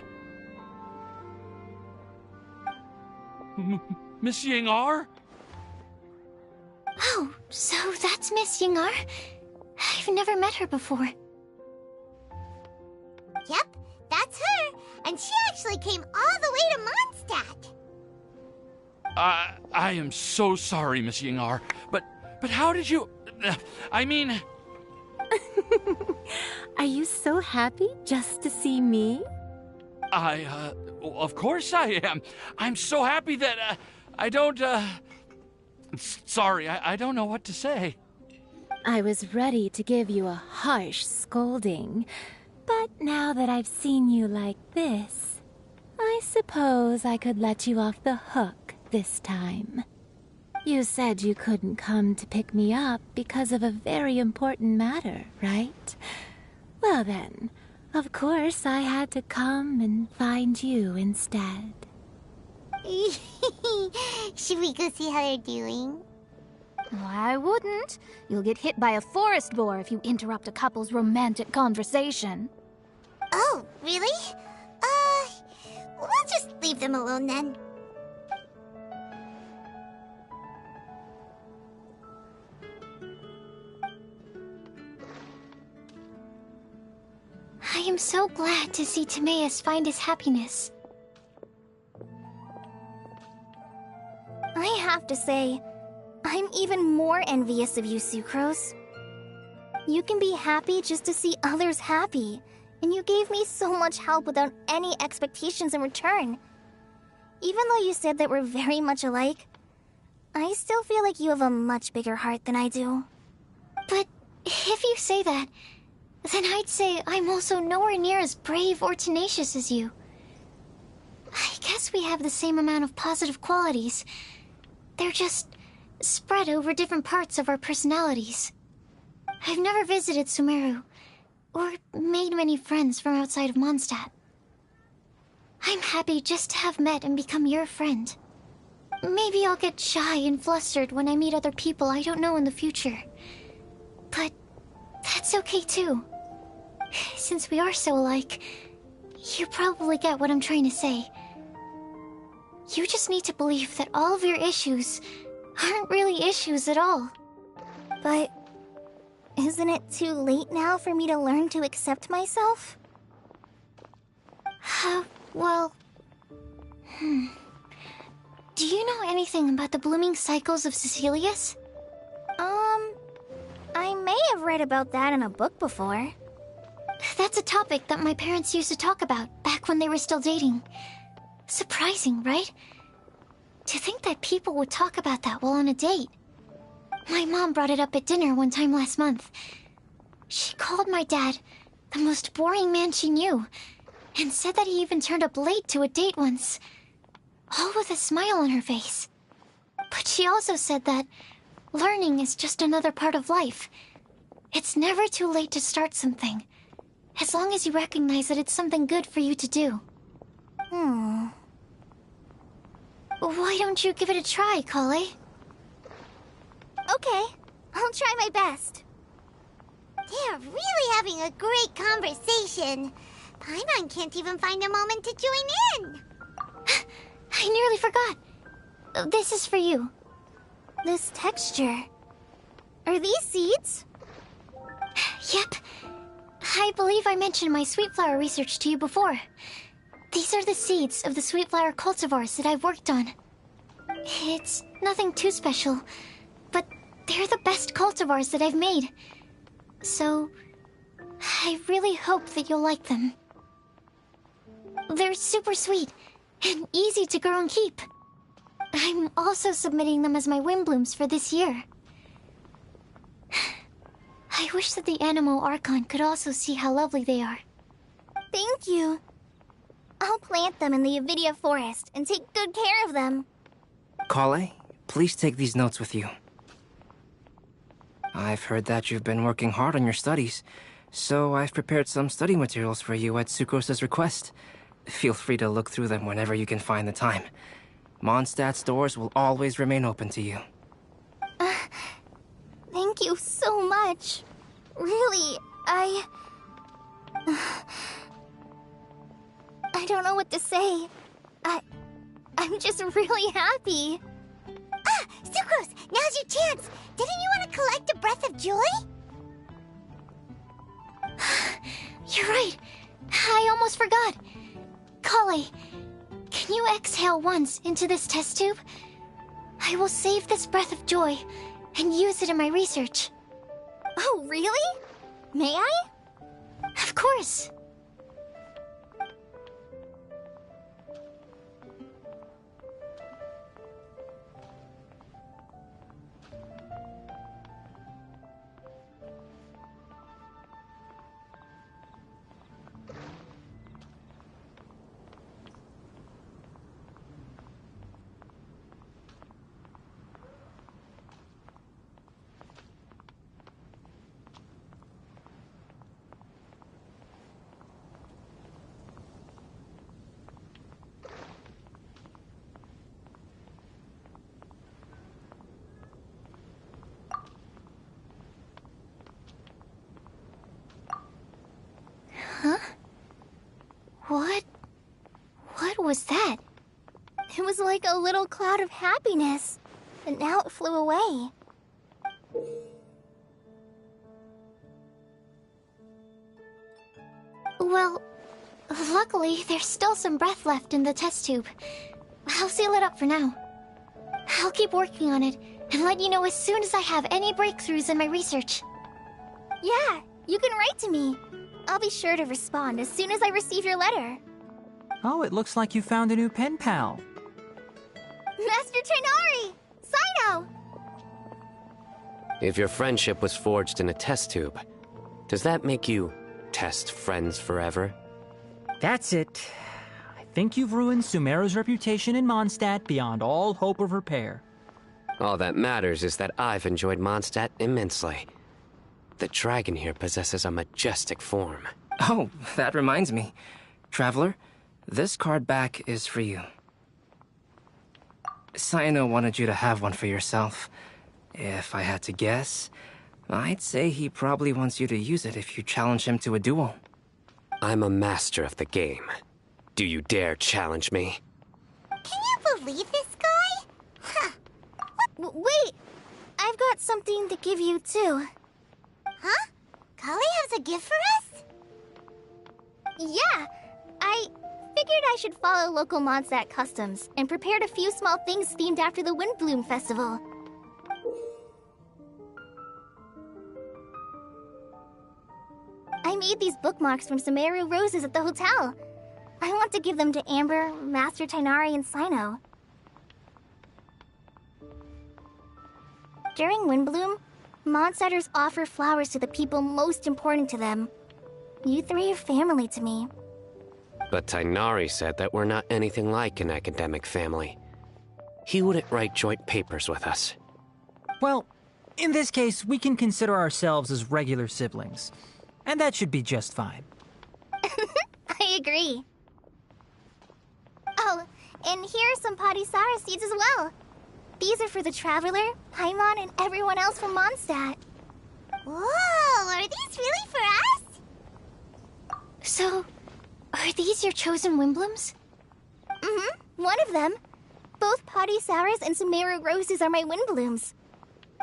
Miss Yengar? Oh, so that's Miss Yengar? I've never met her before. Yep, that's her. And she actually came all the way to Mondstadt. I am so sorry, Miss Yengar, but how did you... I mean... Are you so happy just to see me? Of course I am. I'm so happy that, I don't, Sorry, I don't know what to say. I was ready to give you a harsh scolding, but now that I've seen you like this, I suppose I could let you off the hook this time. You said you couldn't come to pick me up because of a very important matter, right? Well then, of course I had to come and find you instead. Should we go see how they're doing? I wouldn't. You'll get hit by a forest boar if you interrupt a couple's romantic conversation. Oh, really? We'll just leave them alone then. I am so glad to see Timaeus find his happiness. I have to say, I'm even more envious of you, Sucrose. You can be happy just to see others happy, and you gave me so much help without any expectations in return. Even though you said that we're very much alike, I still feel like you have a much bigger heart than I do. But if you say that, then I'd say I'm also nowhere near as brave or tenacious as you. I guess we have the same amount of positive qualities. They're just spread over different parts of our personalities. I've never visited Sumeru, or made many friends from outside of Mondstadt. I'm happy just to have met and become your friend. Maybe I'll get shy and flustered when I meet other people I don't know in the future. But that's okay too. Since we are so alike, you probably get what I'm trying to say. You just need to believe that all of your issues aren't really issues at all. But isn't it too late now for me to learn to accept myself? Well... Do you know anything about the blooming cycles of Cecilius? I may have read about that in a book before. That's a topic that my parents used to talk about back when they were still dating. Surprising, right? To think that people would talk about that while on a date. My mom brought it up at dinner one time last month. She called my dad the most boring man she knew, and said that he even turned up late to a date once, all with a smile on her face. But she also said that learning is just another part of life. It's never too late to start something, as long as you recognize that it's something good for you to do. Why don't you give it a try, Kale? Okay, I'll try my best. They're really having a great conversation. Paimon can't even find a moment to join in. I nearly forgot. This is for you. This texture. Are these seeds? Yep. I believe I mentioned my sweet flower research to you before. These are the seeds of the sweet flower cultivars that I've worked on. It's nothing too special, but they're the best cultivars that I've made. So, I really hope that you'll like them. They're super sweet and easy to grow and keep. I'm also submitting them as my wind blooms for this year. I wish that the Animo Archon could also see how lovely they are. Thank you. I'll plant them in the Avidia forest and take good care of them. Kale, please take these notes with you. I've heard that you've been working hard on your studies, so I've prepared some study materials for you at Sucrose's request. Feel free to look through them whenever you can find the time. Mondstadt's doors will always remain open to you. Thank you so much. Really, I don't know what to say. I'm just really happy. Ah! Sucrose! Now's your chance! Didn't you want to collect a breath of joy? You're right. I almost forgot. Kale, can you exhale once into this test tube? I will save this breath of joy and use it in my research. Oh, really? May I? Of course. Huh? What was that? It was like a little cloud of happiness, and now it flew away. Well, luckily there's still some breath left in the test tube. I'll seal it up for now. I'll keep working on it and let you know as soon as I have any breakthroughs in my research. Yeah, you can write to me. I'll be sure to respond as soon as I receive your letter. Oh, it looks like you found a new pen pal. Master Tainari! Sino! If your friendship was forged in a test tube, does that make you test friends forever? That's it. I think you've ruined Sumeru's reputation in Mondstadt beyond all hope of repair. All that matters is that I've enjoyed Mondstadt immensely. The dragon here possesses a majestic form. Oh, that reminds me. Traveler, this card back is for you. Sino wanted you to have one for yourself. If I had to guess, I'd say he probably wants you to use it if you challenge him to a duel. I'm a master of the game. Do you dare challenge me? Can you believe this guy? Huh. Wait! I've got something to give you, too. Huh? Kale has a gift for us? Yeah! I figured I should follow local Mondstadt customs and prepared a few small things themed after the Windbloom Festival. I made these bookmarks from Sumeru roses at the hotel. I want to give them to Amber, Master Tainari, and Sino. During Windbloom, Mondstadters offer flowers to the people most important to them. You three are family to me. But Tainari said that we're not anything like an academic family. He wouldn't write joint papers with us. Well, in this case, we can consider ourselves as regular siblings. And that should be just fine. I agree. Oh, and here are some Padisara seeds as well. These are for the Traveler, Paimon, and everyone else from Mondstadt. Whoa, are these really for us? So, are these your chosen Windblooms? Mm-hmm, one of them. Both Padisaras and Sumeru roses are my Windblooms.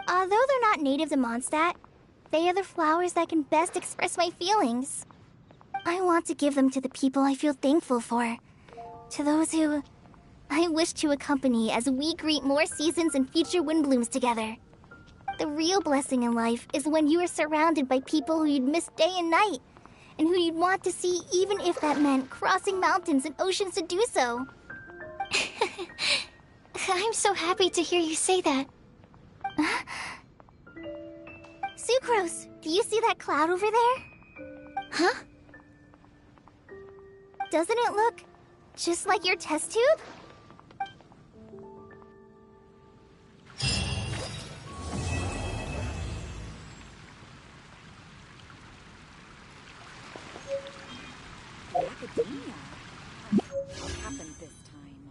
Although they're not native to Mondstadt, they are the flowers that can best express my feelings. I want to give them to the people I feel thankful for. To those who I wish to accompany as we greet more seasons and future Windblooms together. The real blessing in life is when you are surrounded by people who you'd miss day and night, and who you'd want to see even if that meant crossing mountains and oceans to do so. I'm so happy to hear you say that. Sucrose, do you see that cloud over there? Huh? Doesn't it look just like your test tube? Academia? What happened this time?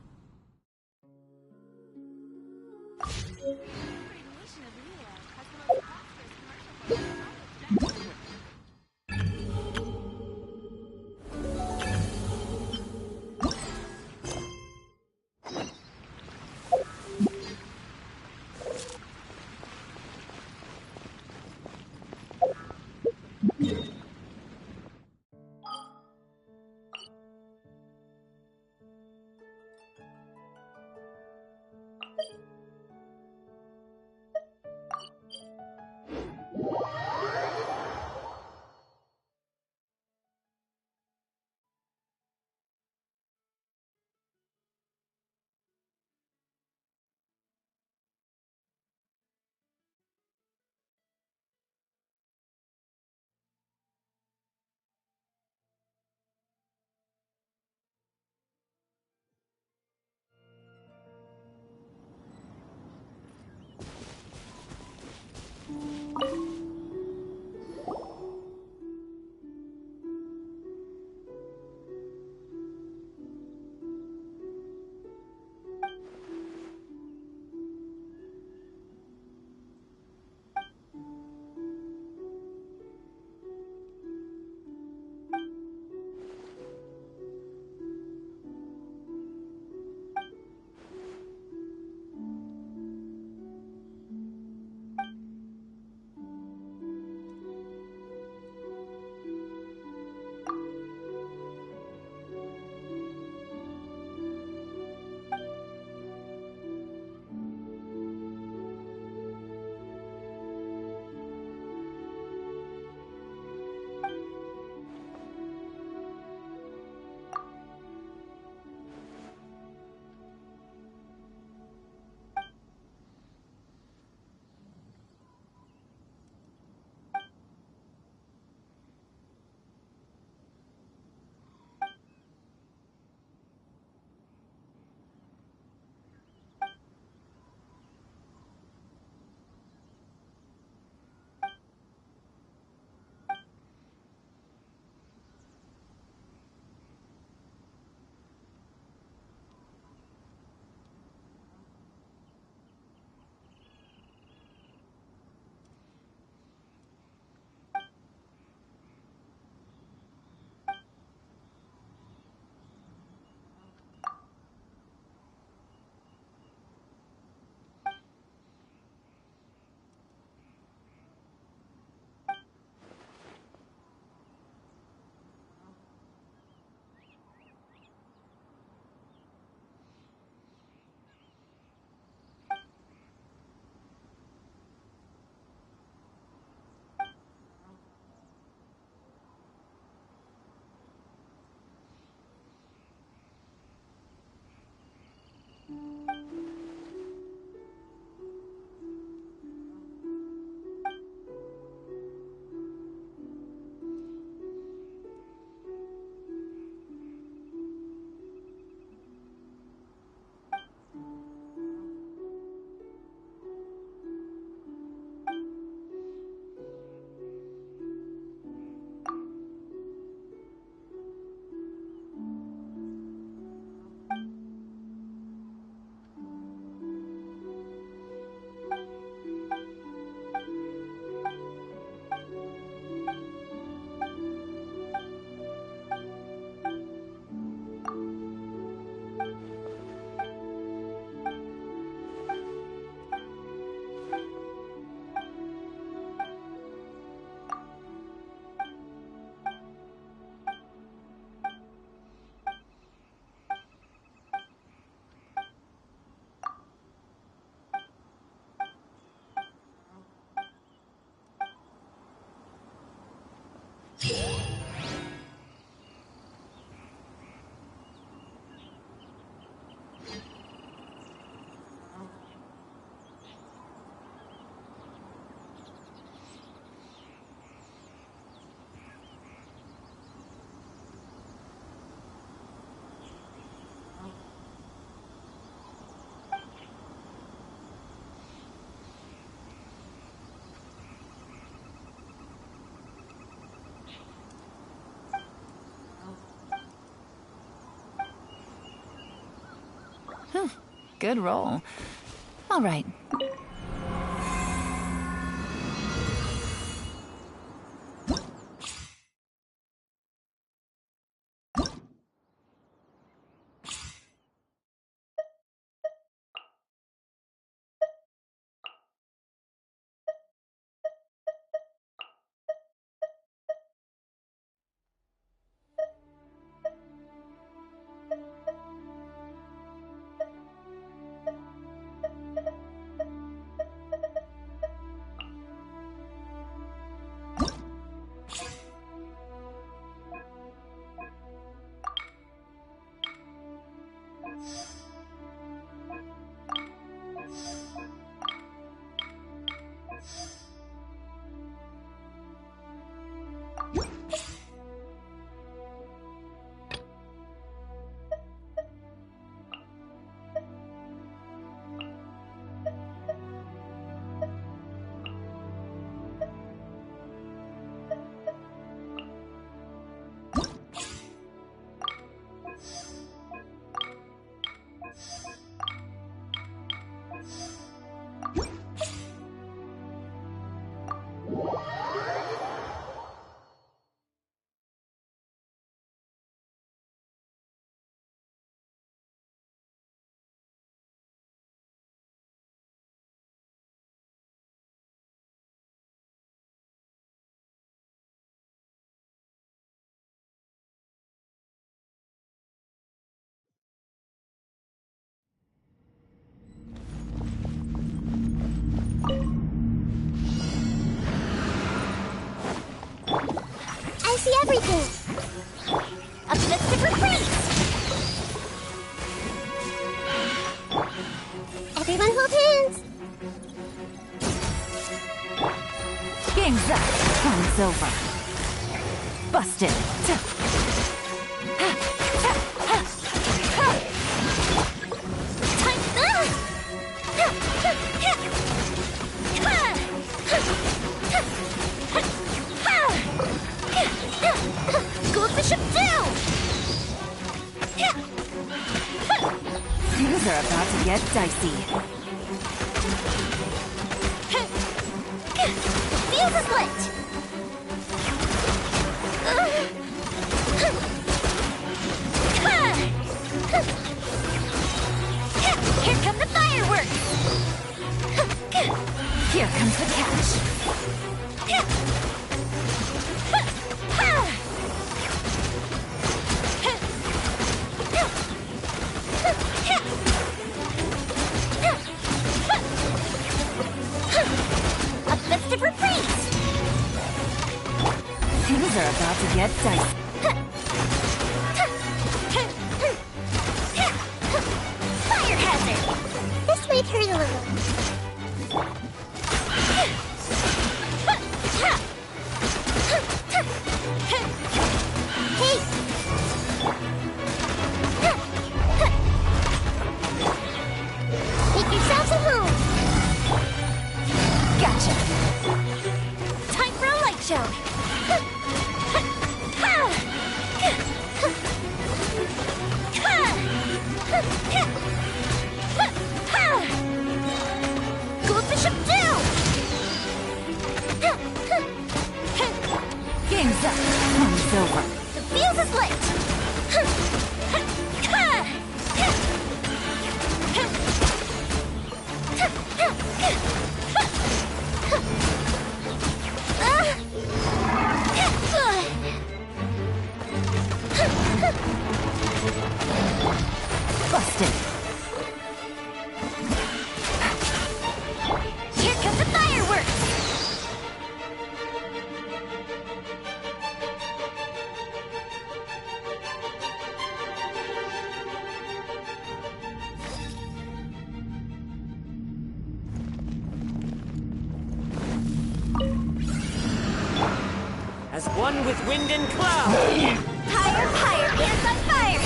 Whew, good roll. All right. I see everything. A different place. Everyone hold hands. Game's up. Time's over. Busted. Things are about to get dicey. Fuse is lit. Here come the fireworks! Here comes the catch. A festive reprise! Things are about to get dicey. Fire hazard. This might hurt a little. Hey! Make yourselves at home. Gotcha! Time for a light show! Goldfish up down! Game's up. Time's over. The fuse is lit! Busted. Here come the fireworks! As one with wind and cloud. Higher, higher, hands on fire!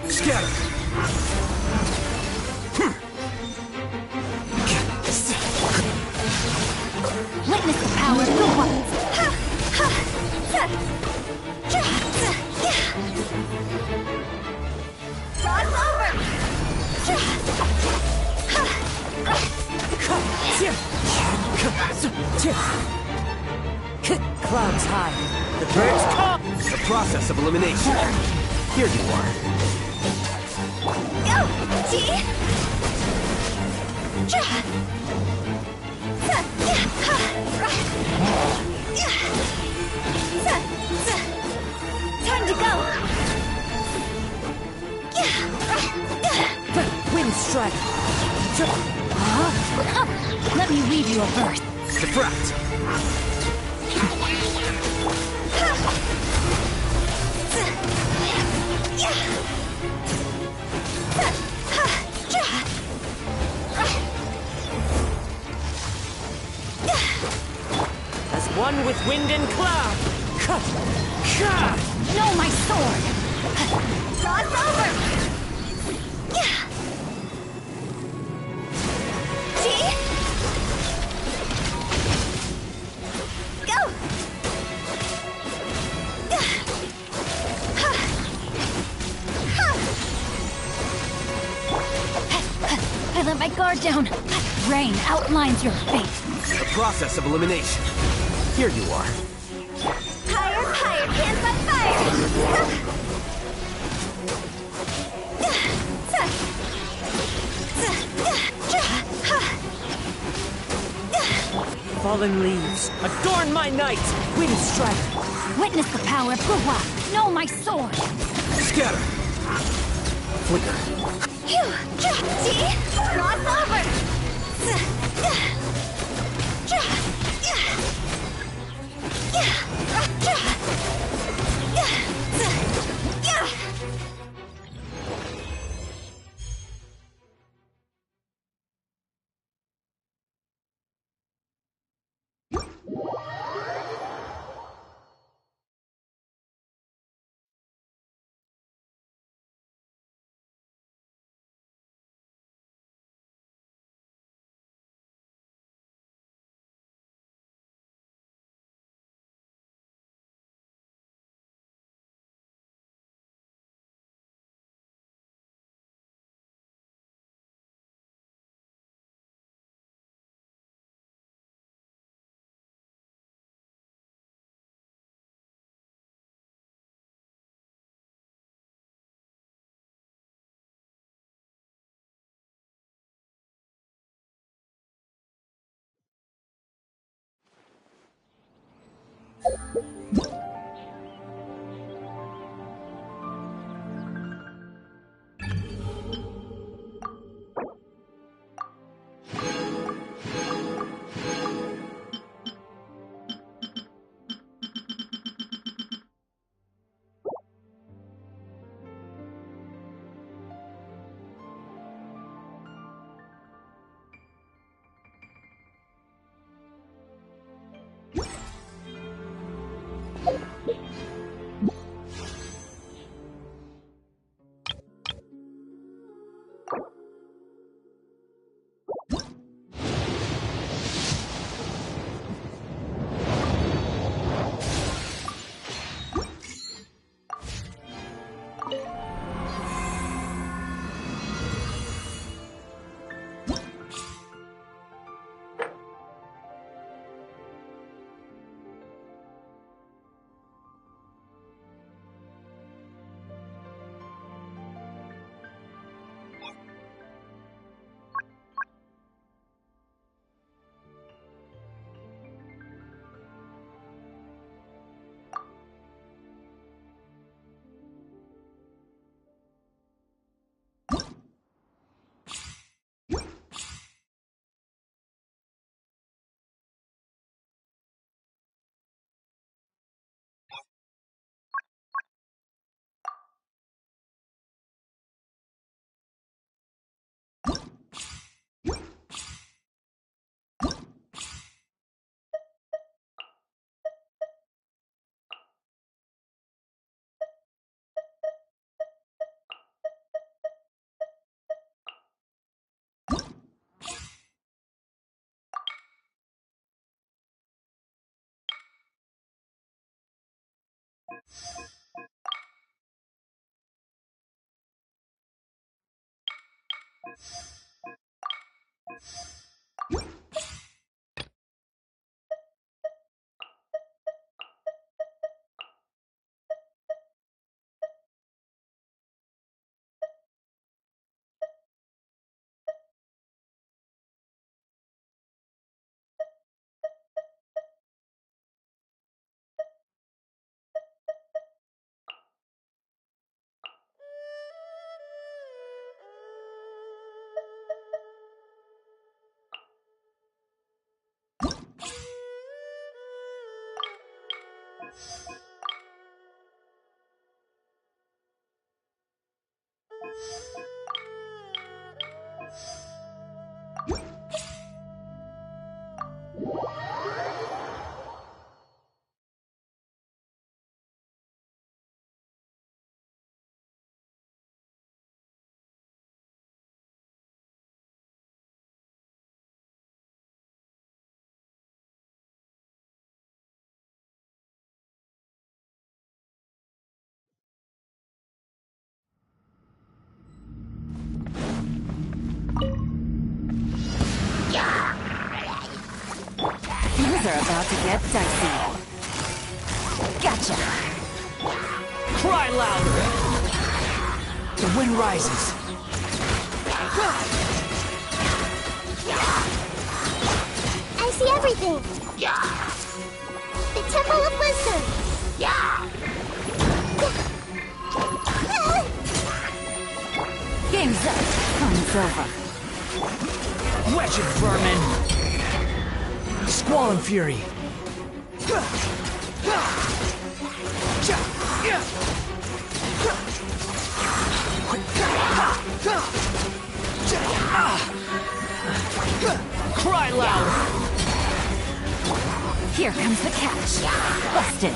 Scatter. Witness the power of the ones. God's over! Clouds high. The birds call. The process of elimination. Here you are. Go! G! Time to go! Wind strike. Let me weave you a verse. Diffract. As one with wind and cloud. No, my sword! God's over! G! Go! I let my guard down. Rain outlines your fate. The process of elimination. Here you are. Higher, higher, hands on fire! Fallen leaves. Adorn my night. Wind strike. Witness the power of Guwa. Know my sword. Scatter. Flicker. Phew! See? God's over! Things are about to get dicey. Gotcha! Cry louder! The wind rises. I see everything. The Temple of Wisdom. Game's up. Fun's over. Wretched vermin! Squall and fury! Cry loud! Here comes the catch. Busted.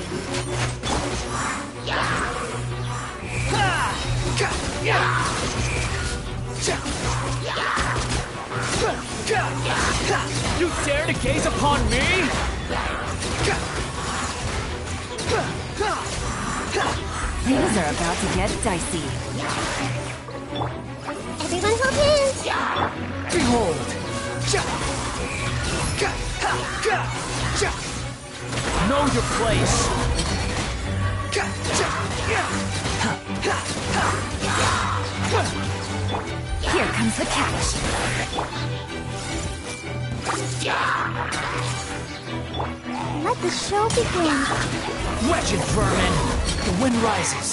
You dare to gaze upon me? Things are about to get dicey. Everyone hold hands. Behold! Know your place! Here comes the catch. Let the show begin. Wretched vermin! The wind rises!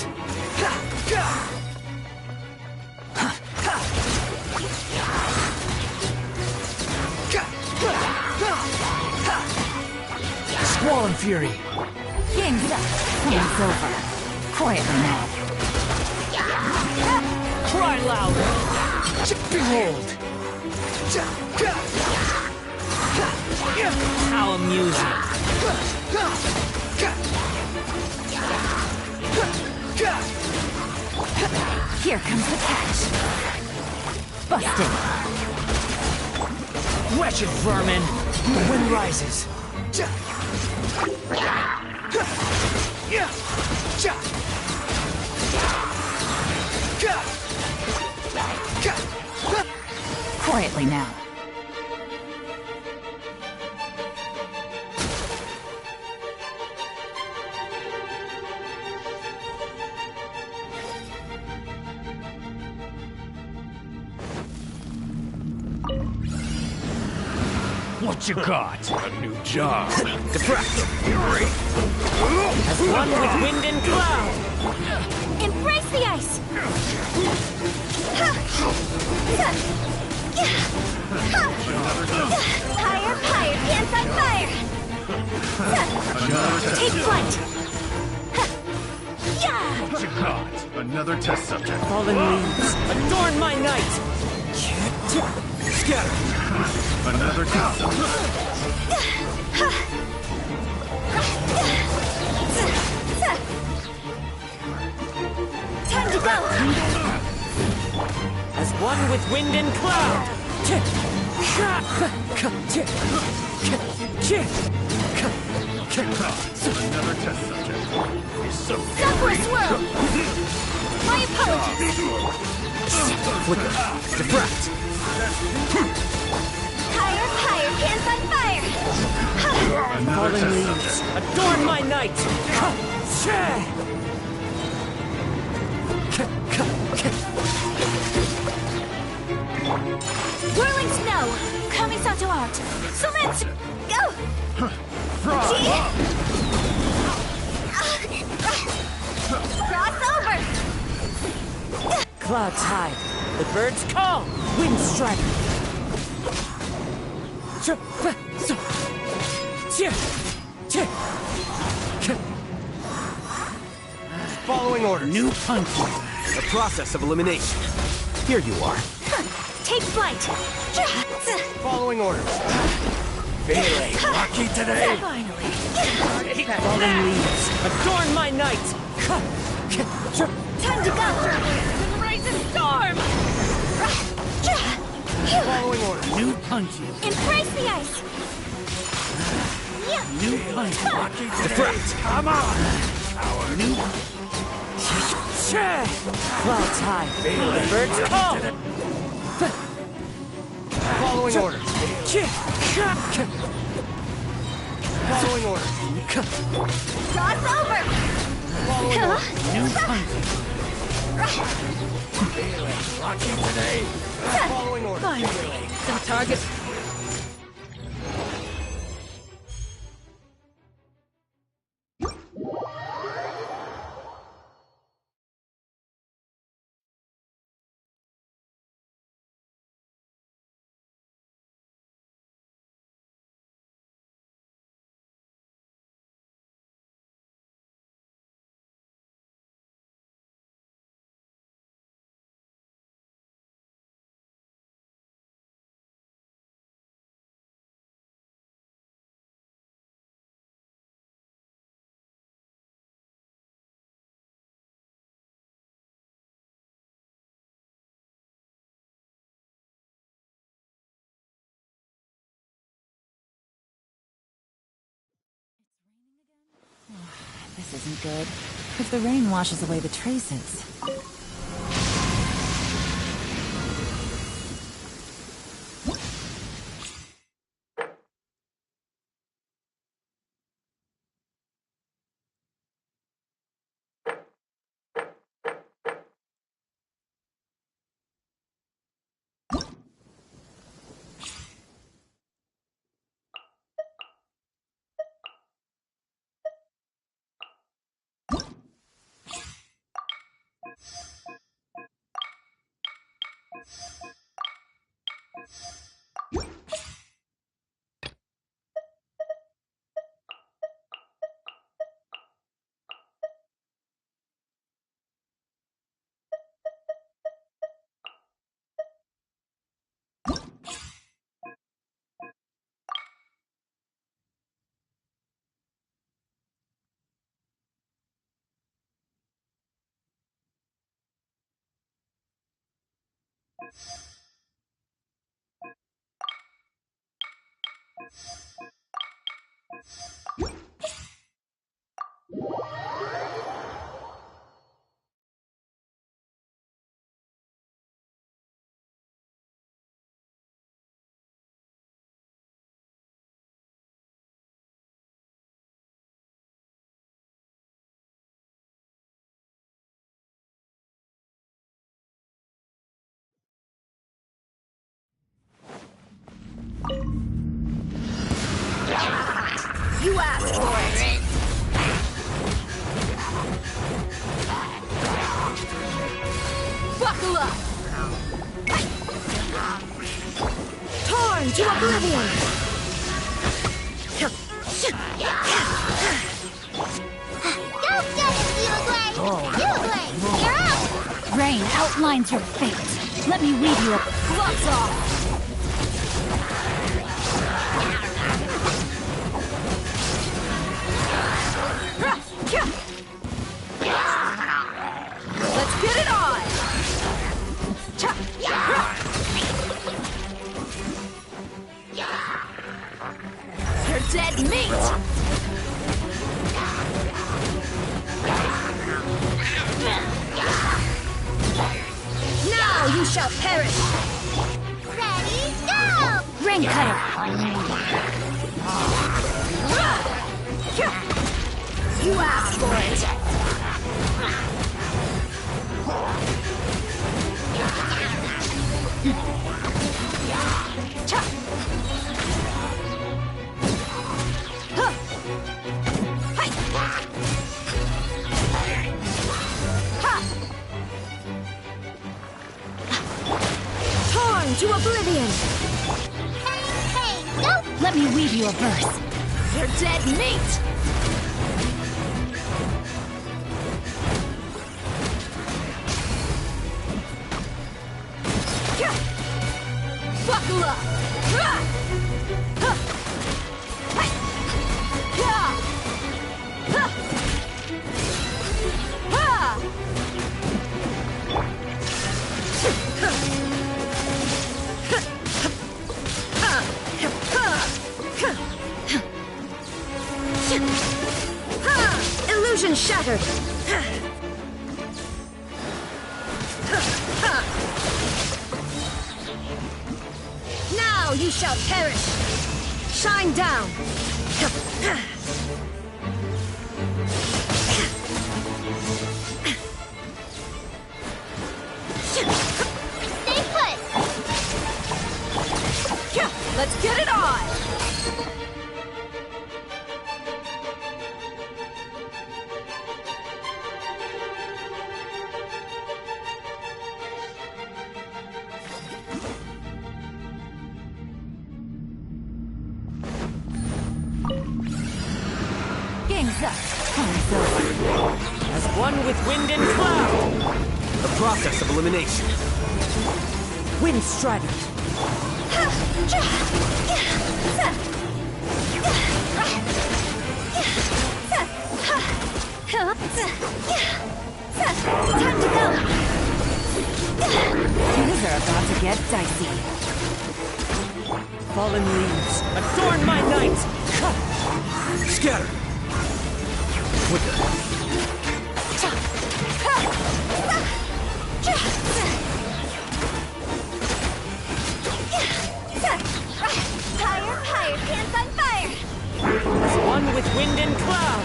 Squall and fury! Game's up. Game's over. Quietly now. Cry louder! Behold! How amusing! Here comes the catch. Busted. Wretched vermin! The wind rises! Quietly now. What you got? A new job. Deflect! Fury! As one with wind and cloud! Embrace the ice! Fire, fire, pants on fire! Take flight! What you got? Another test subject. Fallen leaves, adorn my night! Scatter! Another test subject. Time to go! As one with wind and cloud! Another test subject. He's so Southward swirl! My apologies! Flicker. Deflect. Higher, hands on fire! Fallen leaves, adorn my night! Whirling snow! Kamisato out! Sumetsu! Go! Cross over! Clouds hide, the birds call, wind strike. Following orders. New punch. The process of elimination. Here you are. Take flight! Following orders. Feeling lucky today. Finally! Fallen leaves, adorn my night. Time to go! Raise a storm! Following orders. New punches. Embrace the ice! New punch. Deflect. Come on. Our new. Clouds high. The birds call. Following orders. Following orders. Cross over! Following orders. New punch. Lucky today. Following orders. Finally, some target. This isn't good. If the rain washes away the traces. You asked for it! Buckle up! Torn to oblivion! Go get it, Bugler! Bugler, you're up! Rain outlines your fate. Let me read you a gloves off. Let's get it on! You're dead meat! give you a verse. You're dead meat! Buckle up! Illusion shattered! Now you shall perish! Shine down! Stay put! Let's get it on! Game's up. Time's over. As one with wind and cloud. The process of elimination. Wind Strider. Time to go! Things are about to get dicey. Fallen leaves, adorn my night! Scatter! Quicker! Higher, pants on fire! As one with wind and cloud!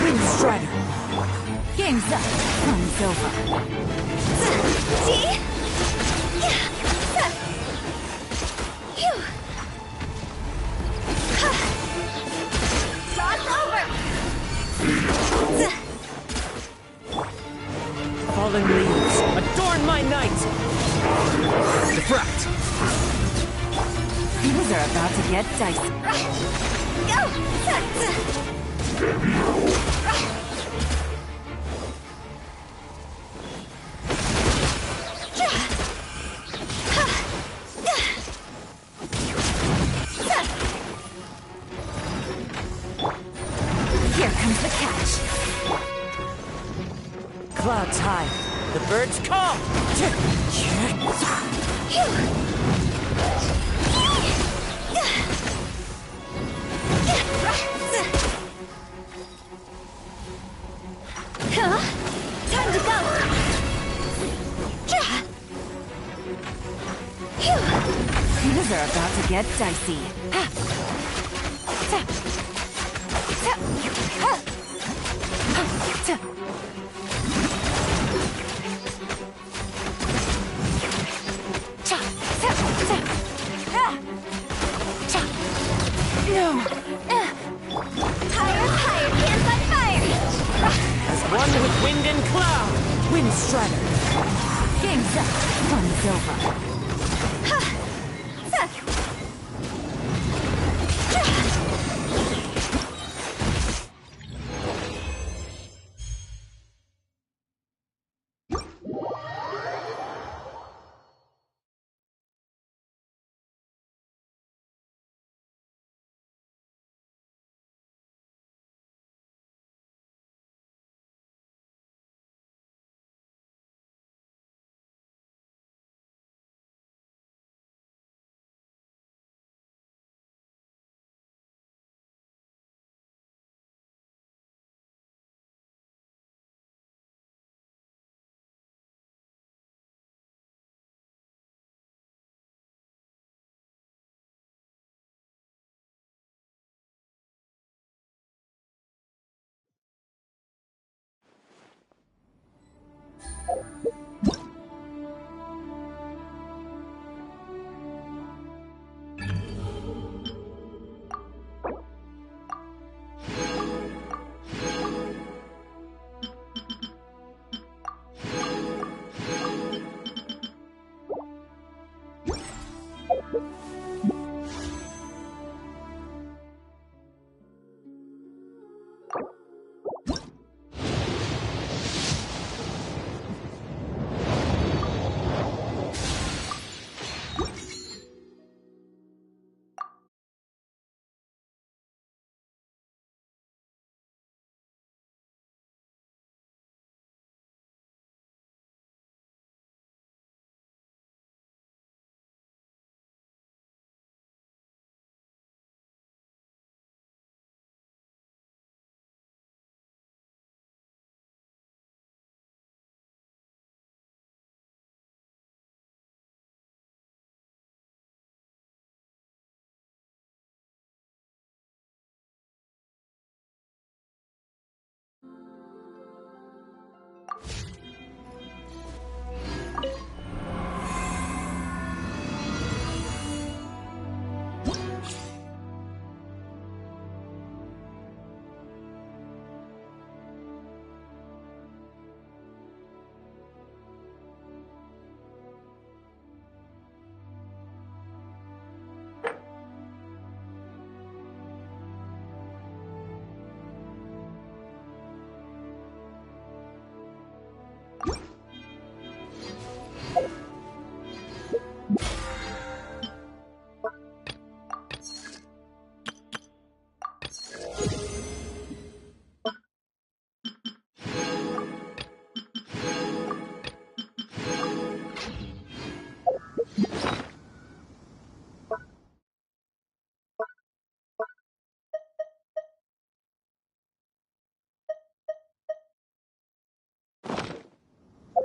Wind Strider! Game's up. Time's over. See? Shot's over! Fallen leaves, adorn my night! Diffract! Things are about to get dicey. Here comes the catch. Clouds high, the birds call! Time to go! Things are about to get dicey. No! Higher, pants on fire! As one with wind and cloud! Wind Strider! Game's up. Fun's over.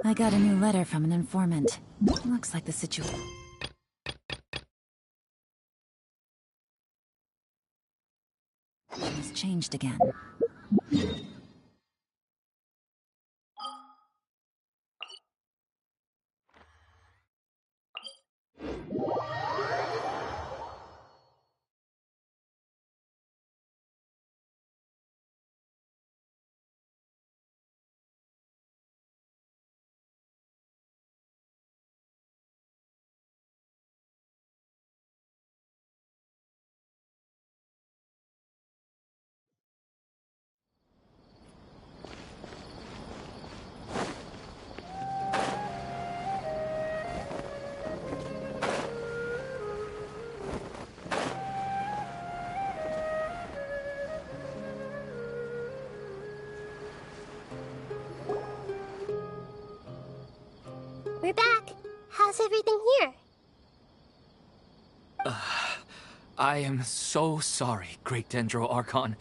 I got a new letter from an informant. Looks like the situation has changed again. We're back. How's everything here? I am so sorry, Great Dendro Archon.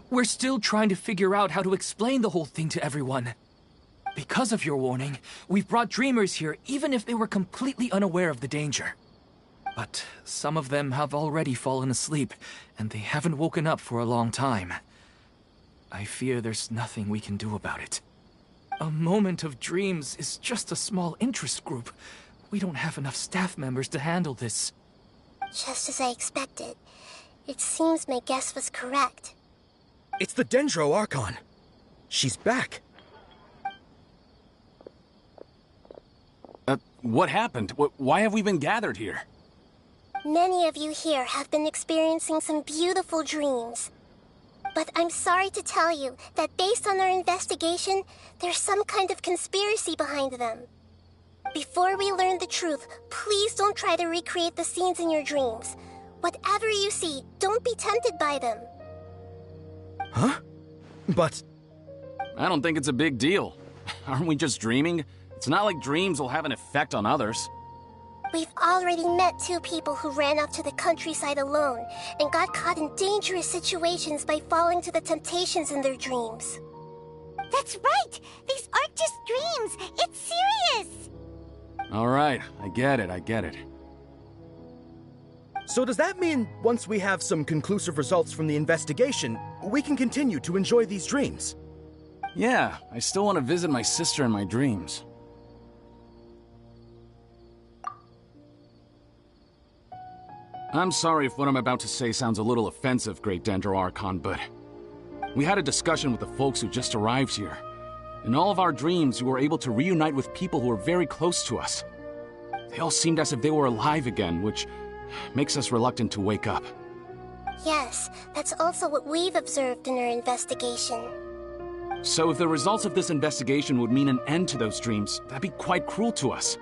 We're still trying to figure out how to explain the whole thing to everyone. Because of your warning, we've brought dreamers here even if they were completely unaware of the danger. But some of them have already fallen asleep, and they haven't woken up for a long time. I fear there's nothing we can do about it. A moment of dreams is just a small interest group. We don't have enough staff members to handle this. Just as I expected. It seems my guess was correct. It's the Dendro Archon. She's back. What happened? Why have we been gathered here? Many of you here have been experiencing some beautiful dreams. But I'm sorry to tell you that based on our investigation, there's some kind of conspiracy behind them. Before we learn the truth, please don't try to recreate the scenes in your dreams. Whatever you see, don't be tempted by them. Huh? But... I don't think it's a big deal. Aren't we just dreaming? It's not like dreams will have an effect on others. We've already met 2 people who ran off to the countryside alone and got caught in dangerous situations by falling to the temptations in their dreams. That's right! These aren't just dreams! It's serious! Alright, I get it. So does that mean once we have some conclusive results from the investigation, we can continue to enjoy these dreams? Yeah, I still want to visit my sister in my dreams. I'm sorry if what I'm about to say sounds a little offensive, Great Dendro Archon, but we had a discussion with the folks who just arrived here. In all of our dreams, we were able to reunite with people who were very close to us. They all seemed as if they were alive again, which makes us reluctant to wake up. Yes, that's also what we've observed in our investigation. So if the results of this investigation would mean an end to those dreams, that'd be quite cruel to us.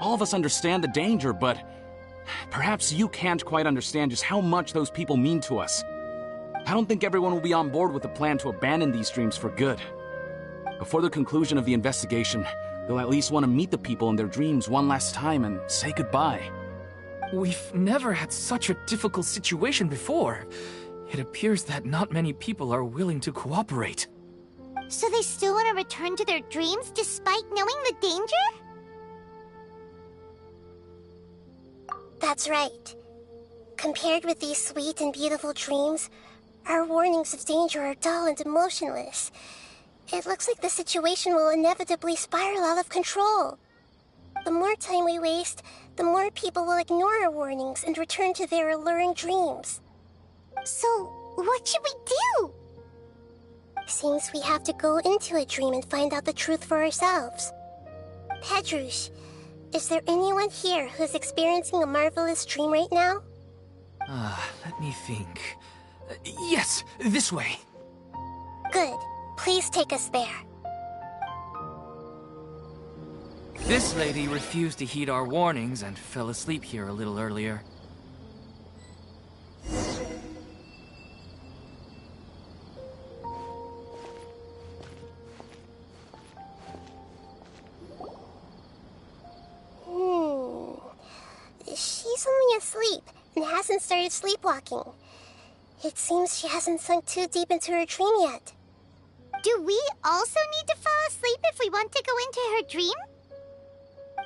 All of us understand the danger, but perhaps you can't quite understand just how much those people mean to us. I don't think everyone will be on board with the plan to abandon these dreams for good. Before the conclusion of the investigation, they'll at least want to meet the people in their dreams one last time and say goodbye. We've never had such a difficult situation before. It appears that not many people are willing to cooperate. So they still want to return to their dreams despite knowing the danger? That's right. Compared with these sweet and beautiful dreams, our warnings of danger are dull and emotionless. It looks like the situation will inevitably spiral out of control. The more time we waste, the more people will ignore our warnings and return to their alluring dreams. So, what should we do? Seems we have to go into a dream and find out the truth for ourselves. Pedrush, is there anyone here who's experiencing a marvelous dream right now? Let me think. Yes, this way. Good. Please take us there. This lady refused to heed our warnings and fell asleep here a little earlier. She's only asleep and hasn't started sleepwalking. It seems she hasn't sunk too deep into her dream yet. Do we also need to fall asleep if we want to go into her dream?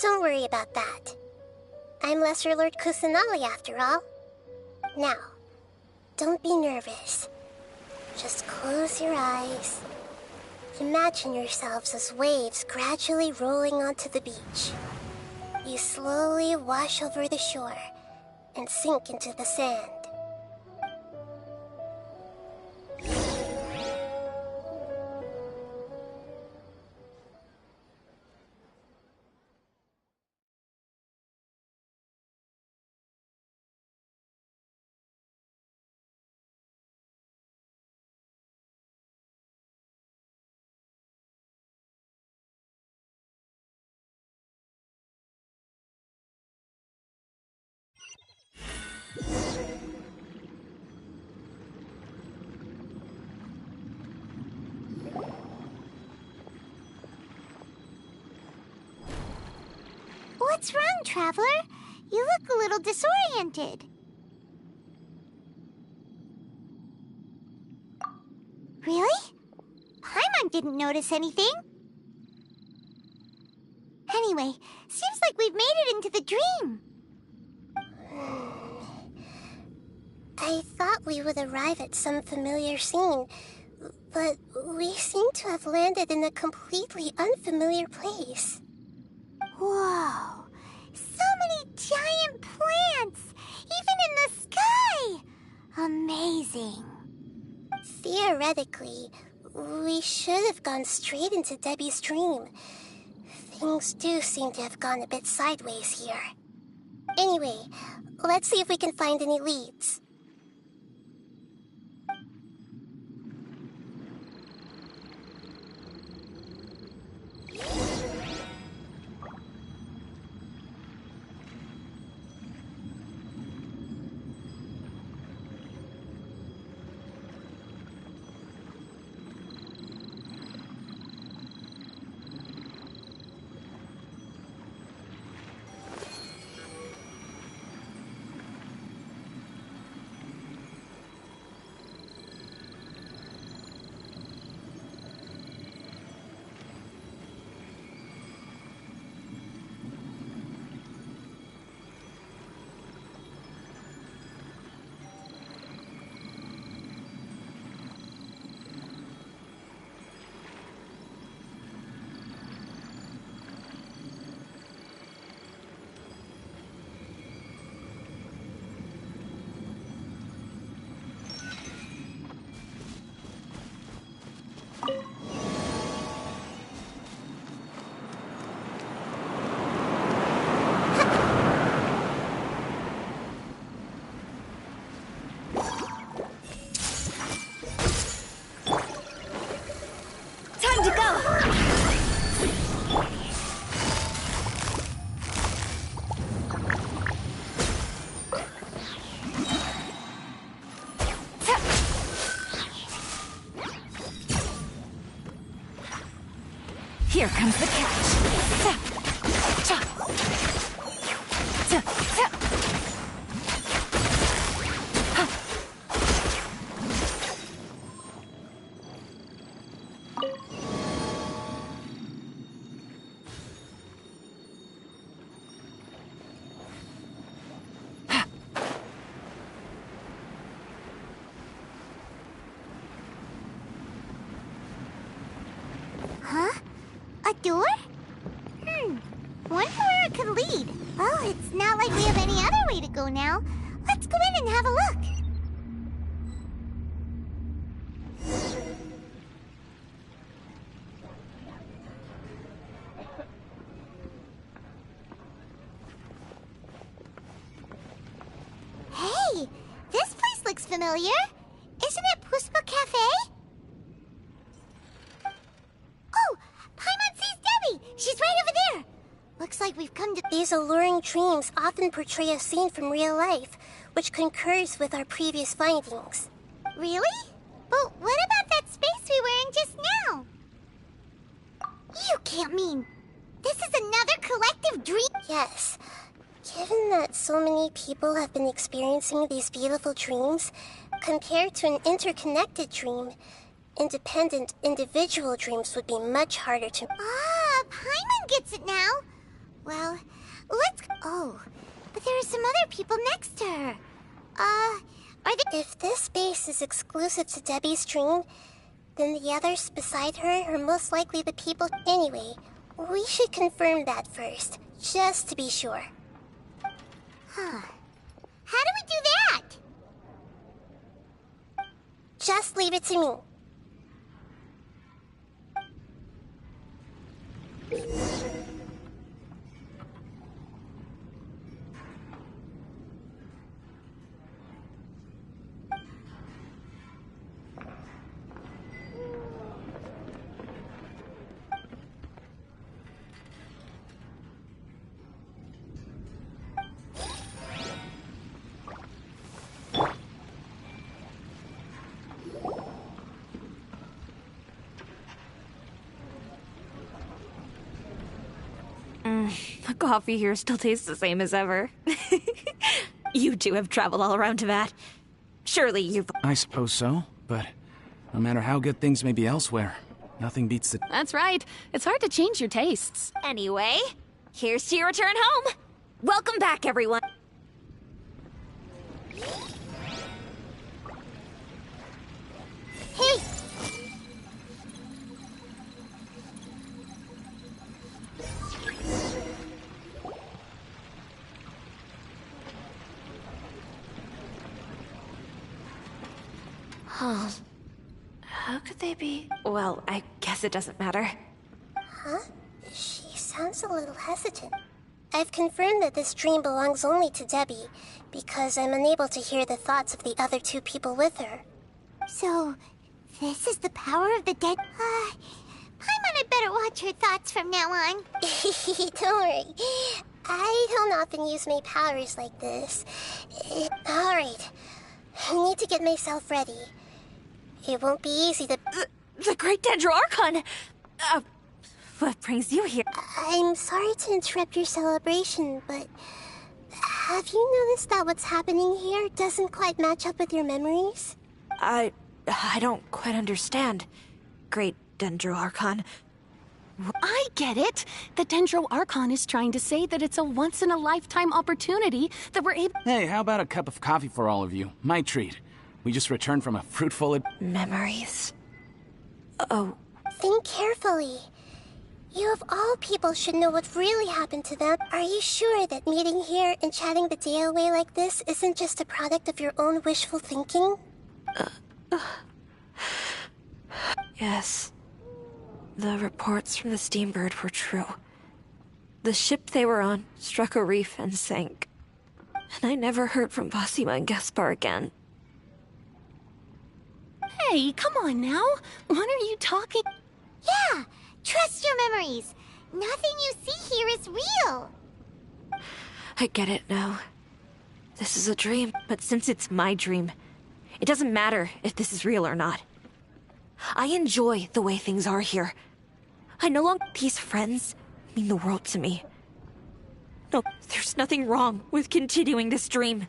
Don't worry about that. I'm Lesser Lord Kusanali after all. Now, don't be nervous. Just close your eyes. Imagine yourselves as waves gradually rolling onto the beach. You slowly wash over the shore and sink into the sand. What's wrong, Traveler? You look a little disoriented. Really? Paimon didn't notice anything. Anyway, seems like we've made it into the dream. I thought we would arrive at some familiar scene, but we seem to have landed in a completely unfamiliar place. Whoa! So many giant plants! Even in the sky! Amazing. Theoretically, we should have gone straight into Debbie's dream. Things do seem to have gone a bit sideways here. Anyway, let's see if we can find any leads. Here comes the catch. Huh? A door? Wonder where it could lead. Well, it's not like we have any other way to go now. Let's go in and have a look. Hey, this place looks familiar. Isn't it Puspa Cafe? Oh, Paimon sees Debbie. She's right over there. Looks like we've come to... These alluring dreams often portray a scene from real life, which concurs with our previous findings. Really? But what about that space we were in just now? You can't mean... This is another collective dream? Yes. Given that so many people have been experiencing these beautiful dreams, compared to an interconnected dream, independent, individual dreams would be much harder to... Ah, Paimon gets it now. Well, let's... Oh, but there are some other people next to her. Are they... If this space is exclusive to Debbie's dream, then the others beside her are most likely the people... Anyway, we should confirm that first, just to be sure. Huh. How do we do that? Just leave it to me. The coffee here still tastes the same as ever. You two have traveled all around Teyvat. Surely you've... I suppose so, but no matter how good things may be elsewhere, nothing beats the... That's right. It's hard to change your tastes. Anyway, here's to your return home. Welcome back, everyone. Hey! Huh. How could they be? Well, I guess it doesn't matter. Huh? She sounds a little hesitant. I've confirmed that this dream belongs only to Debbie, because I'm unable to hear the thoughts of the other two people with her. So, this is the power of the dead? Paimon, I better watch her thoughts from now on. Don't worry. I don't often use my powers like this. Alright. I need to get myself ready. It won't be easy to... The Great Dendro Archon! What brings you here? I'm sorry to interrupt your celebration, but... Have you noticed that what's happening here doesn't quite match up with your memories? I don't quite understand, Great Dendro Archon. I get it! The Dendro Archon is trying to say that it's a once-in-a-lifetime opportunity that we're able... Hey, how about a cup of coffee for all of you? My treat. We just returned from a fruitful... Memories? Oh. Think carefully. You of all people should know what really happened to them. Are you sure that meeting here and chatting the day away like this isn't just a product of your own wishful thinking? Yes. The reports from the Steambird were true. The ship they were on struck a reef and sank. And I never heard from Basima and Gaspar again. Hey, come on now. What are you talking? Yeah, trust your memories. Nothing you see here is real. I get it now. This is a dream, but since it's my dream, it doesn't matter if this is real or not. I enjoy the way things are here. I no longer... These friends mean the world to me. No, there's nothing wrong with continuing this dream.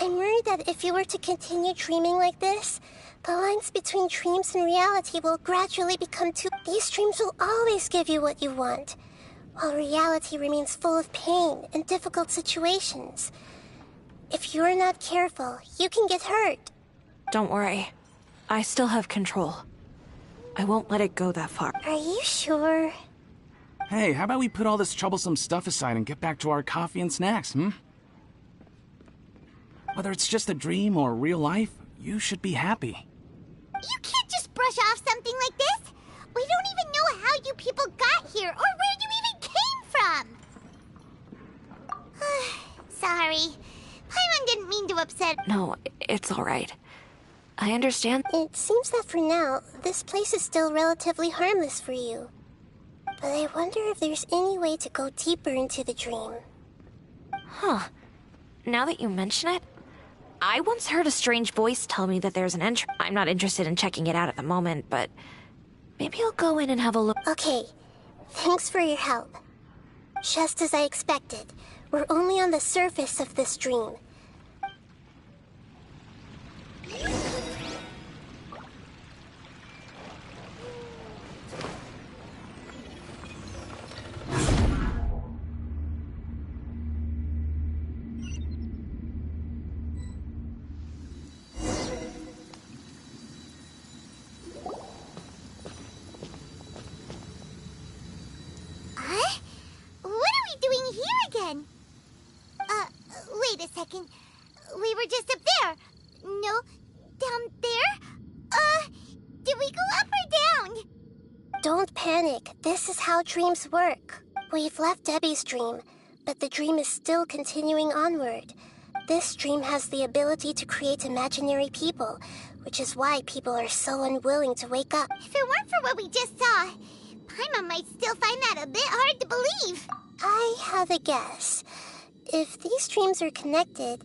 I'm worried that if you were to continue dreaming like this, the lines between dreams and reality will gradually become too... These dreams will always give you what you want, while reality remains full of pain and difficult situations. If you're not careful, you can get hurt. Don't worry. I still have control. I won't let it go that far. Are you sure? Hey, how about we put all this troublesome stuff aside and get back to our coffee and snacks, Whether it's just a dream or real life, you should be happy. You can't just brush off something like this. We don't even know how you people got here or where you even came from. Sorry. Paimon didn't mean to upset... No, it's all right. I understand. It seems that for now, this place is still relatively harmless for you. But I wonder if there's any way to go deeper into the dream. Huh. Now that you mention it, I once heard a strange voice tell me that there's an entrance. I'm not interested in checking it out at the moment, but maybe I'll go in and have a look. Okay. Thanks for your help. Just as I expected, we're only on the surface of this dream. again. Wait a second. We were just up there. No, down there? Did we go up or down? Don't panic. This is how dreams work. We've left Debbie's dream, but the dream is still continuing onward. This dream has the ability to create imaginary people, which is why people are so unwilling to wake up. If it weren't for what we just saw, Paimon might still find that a bit hard to believe. I have a guess. If these dreams are connected,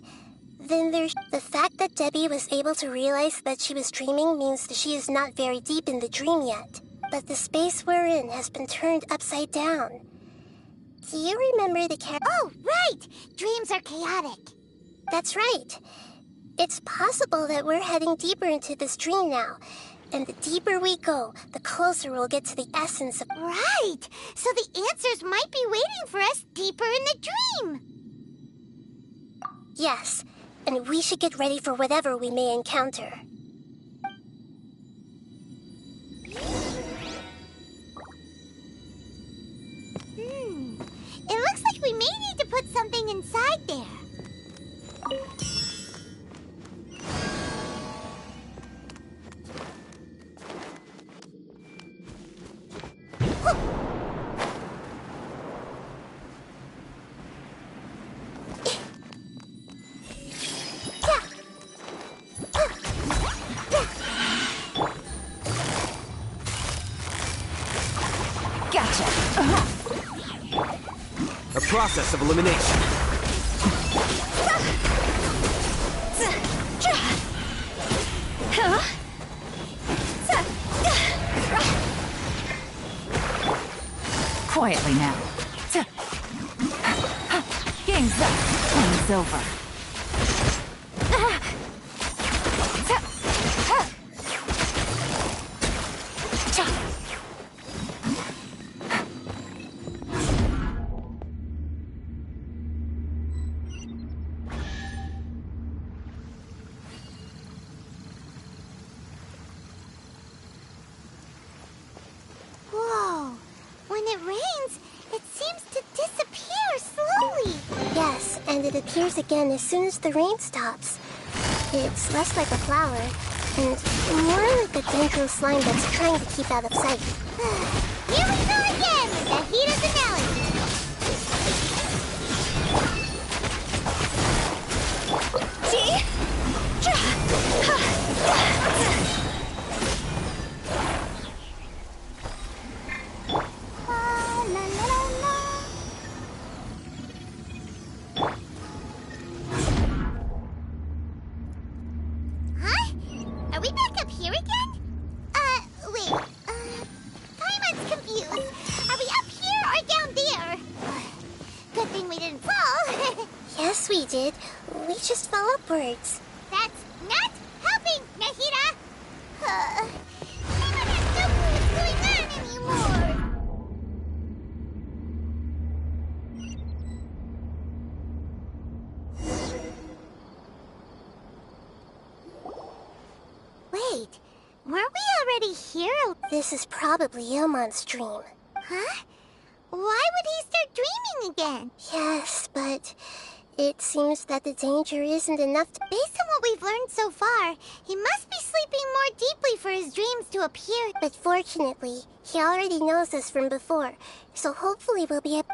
then there's the fact that Debbie was able to realize that she was dreaming means that she is not very deep in the dream yet. But the space we're in has been turned upside down. Do you remember the Oh, right! Dreams are chaotic. That's right. It's possible that we're heading deeper into this dream now. And the deeper we go, the closer we'll get to the essence of... Right! So the answers might be waiting for us deeper in the dream. Yes, and we should get ready for whatever we may encounter. It looks like we may need to put something inside there. A process of elimination. Quietly now. Game's up. Game's over. Whoa! When it rains, it seems to disappear slowly. Yes, and it appears again as soon as the rain stops. It's less like a flower, and more like a dangerous slime that's trying to keep out of sight. Here we go again with the heat of the melody. Huh? Are we back up here again? Wait. Paimon's confused. Are we up here or down there? Good thing we didn't fall. Yes, we did. We just fell upwards. That's not helping, Nahida! Paimon has no clue what's going on anymore! Wait, weren't we already here? This is probably Ilmon's dream. Huh? Why would he start dreaming again? Yes, but it seems that the danger isn't enough to... Based on what we've learned so far, he must be sleeping more deeply for his dreams to appear. But fortunately, he already knows us from before, so hopefully we'll be able...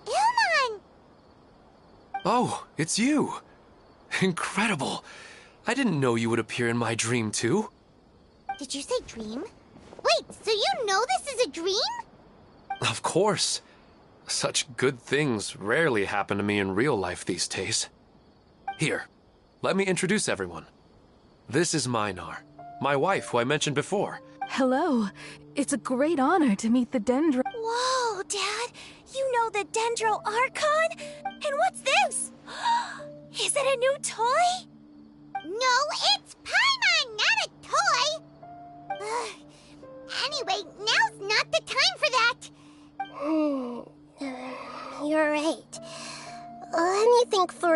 Ilmon! Oh, it's you. Incredible. I didn't know you would appear in my dream, too. Did you say dream? Wait, so you know this is a dream? Of course. Such good things rarely happen to me in real life these days. Here, let me introduce everyone. This is Minar, my wife, who I mentioned before. Hello. It's a great honor to meet the Dendro. Whoa, Dad! You know the Dendro Archon? And what's this? Is it a new toy? No, it's Paimon, not a toy! Anyway, now's not the time for that! You're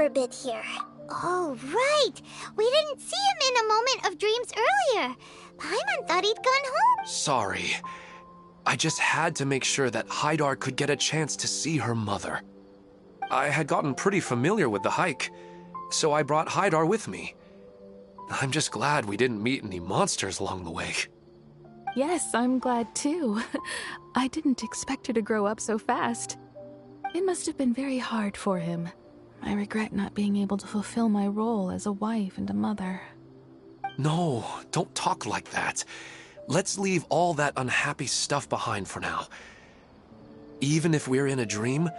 for a bit here. Oh, right! We didn't see him in a moment of dreams earlier. Paimon thought he'd gone home. Sorry. I just had to make sure that Haidar could get a chance to see her mother. I had gotten pretty familiar with the hike, so I brought Haidar with me. I'm just glad we didn't meet any monsters along the way. Yes, I'm glad too. I didn't expect her to grow up so fast. It must have been very hard for him. I regret not being able to fulfill my role as a wife and a mother. No, don't talk like that. Let's leave all that unhappy stuff behind for now. Even if we're in a dream,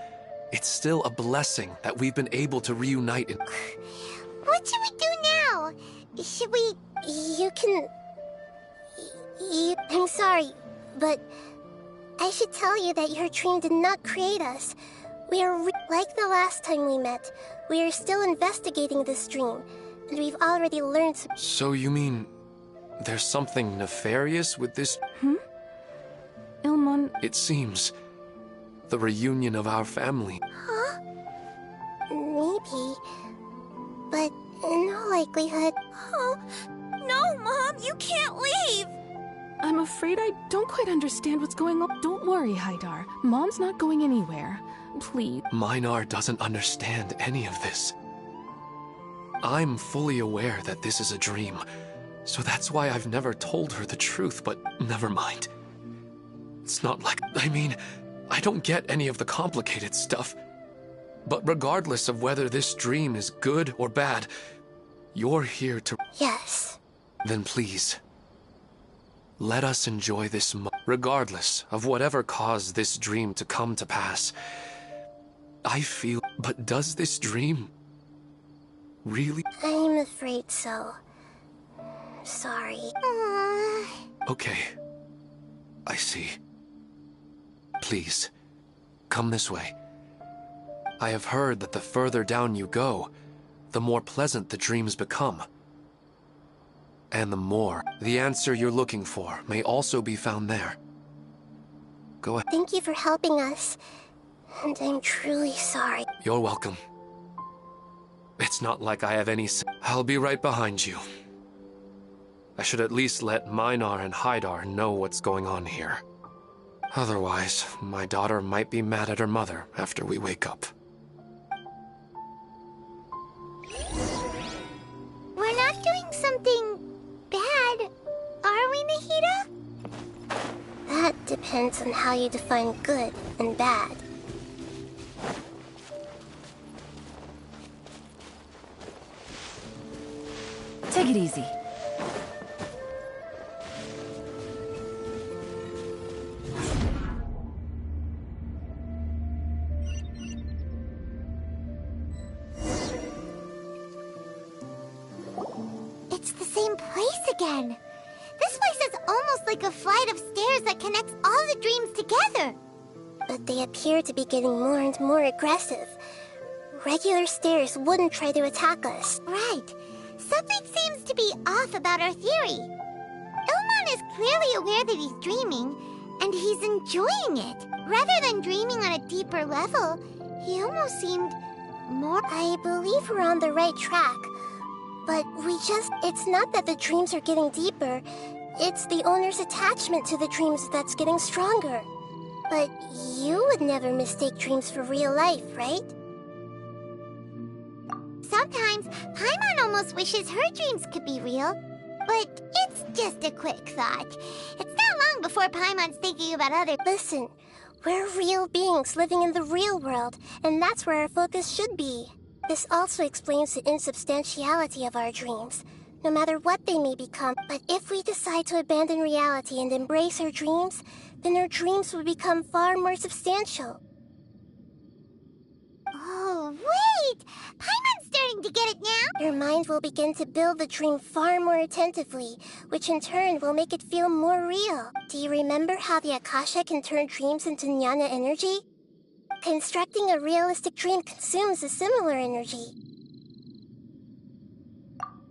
it's still a blessing that we've been able to reunite in... What should we do now? Should we... You can... I'm sorry, but I should tell you that your dream did not create us. We are like the last time we met. We are still investigating this dream, and we've already learned some... So you mean there's something nefarious with this? Ilmon... It seems the reunion of our family. Huh? Maybe, but in all likelihood... Oh, no, Mom, you can't leave! I'm afraid I don't quite understand what's going on. Don't worry, Haidar. Mom's not going anywhere. Please. Minar doesn't understand any of this. I'm fully aware that this is a dream, so that's why I've never told her the truth, but never mind. It's not like... I mean, I don't get any of the complicated stuff. But regardless of whether this dream is good or bad, you're here to... Yes. Then please, let us enjoy this regardless of whatever caused this dream to come to pass. I feel... But does this dream really... I'm afraid so. Sorry. Okay. I see. Please, come this way. I have heard that the further down you go, the more pleasant the dreams become. And the more, the answer you're looking for may also be found there. Go ahead. Thank you for helping us. And I'm truly sorry. You're welcome. It's not like I have any... I'll be right behind you. I should at least let Minar and Haidar know what's going on here. Otherwise, my daughter might be mad at her mother after we wake up. We're not doing something bad, are we, Nahida? That depends on how you define good and bad. Take it easy. It's the same place again. This place is almost like a flight of stairs that connects all the dreams together. But they appear to be getting more and more aggressive. Regular stairs wouldn't try to attack us. Right. Something seems to be off about our theory. Ilmon is clearly aware that he's dreaming, and he's enjoying it. Rather than dreaming on a deeper level, he almost seemed more... I believe we're on the right track. But it's not that the dreams are getting deeper. It's the owner's attachment to the dreams that's getting stronger. But you would never mistake dreams for real life, right? Sometimes, Paimon almost wishes her dreams could be real. But it's just a quick thought. It's not long before Paimon's thinking about other... Listen, we're real beings living in the real world, and that's where our focus should be. This also explains the insubstantiality of our dreams, no matter what they may become. But if we decide to abandon reality and embrace our dreams, then our dreams will become far more substantial. Oh, wait! Paimon's starting to get it now! Your mind will begin to build the dream far more attentively, which in turn will make it feel more real. Do you remember how the Akasha can turn dreams into jnana energy? Constructing a realistic dream consumes a similar energy.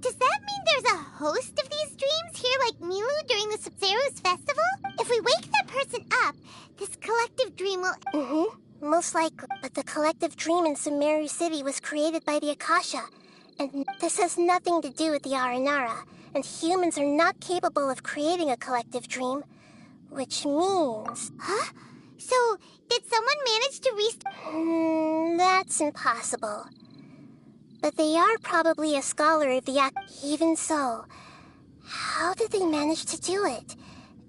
Does that mean there's a host of these dreams here like Milu during the Subzero's festival? If we wake that person up, this collective dream will... Most likely. But the collective dream in Sumeru City was created by the Akasha, and this has nothing to do with the Aranara, and humans are not capable of creating a collective dream, which means... Huh? So, did someone manage to that's impossible. But they are probably a scholar of the Even so, how did they manage to do it?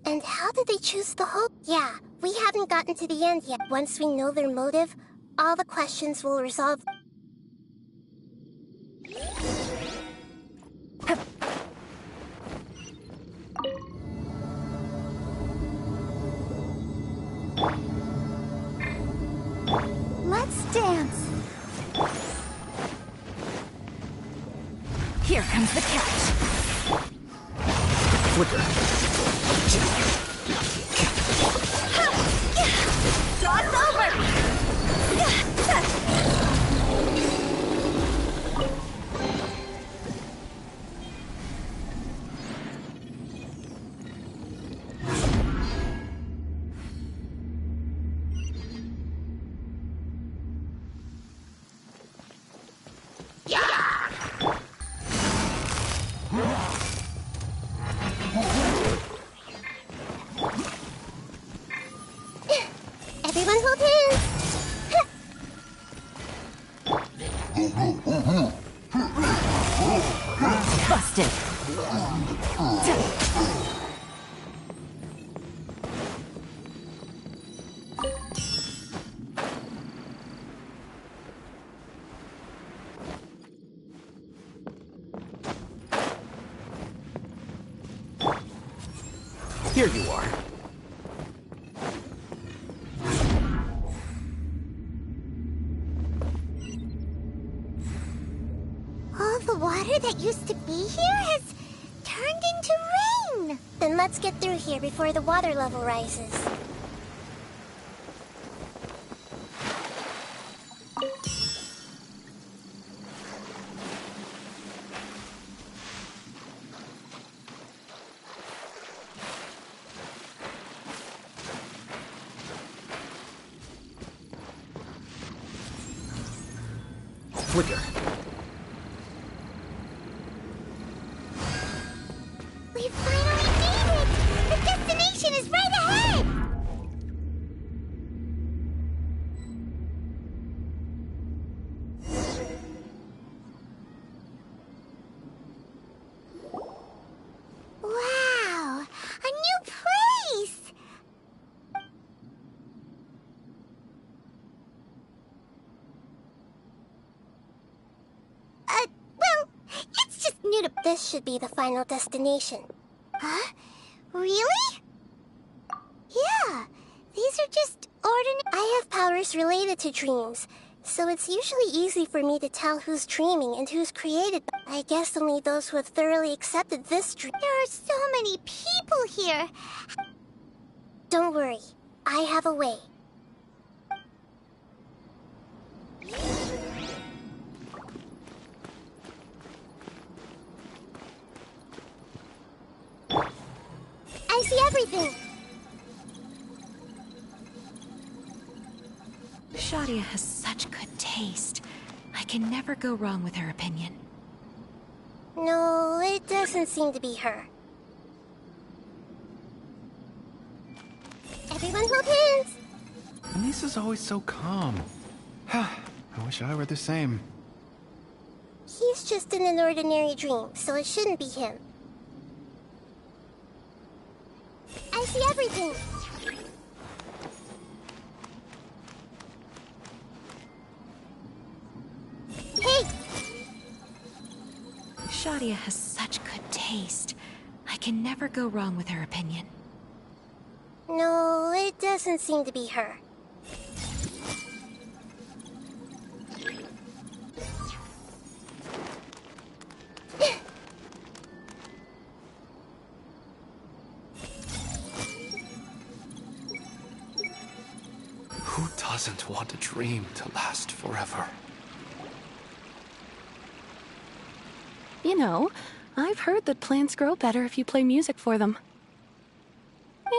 And how did they choose the whole... Yeah, we haven't gotten to the end yet. Once we know their motive, all the questions will resolve. Let's dance. Here comes the catch. Flicker. Shot's over! Everyone hold hands! Busted. Here you are. All the water that used to be here has turned into rain. Then let's get through here before the water level rises. Flicker. We finally made it! The destination is right ahead! Wow! A new place! Well, it's just new to... This should be the final destination. Huh? Really? Yeah, these are just ordinary... I have powers related to dreams, so it's usually easy for me to tell who's dreaming and who's created. I guess only those who have thoroughly accepted this dream. There are so many people here. Don't worry, I have a way. I see everything! Shadia has such good taste. I can never go wrong with her opinion. No, it doesn't seem to be her. Everyone hold hands! Lisa's always so calm. I wish I were the same. He's just in an ordinary dream, so it shouldn't be him. I see everything! Hey! Shadia has such good taste. I can never go wrong with her opinion. No, it doesn't seem to be her. Who doesn't want a dream to last forever? You know, I've heard that plants grow better if you play music for them.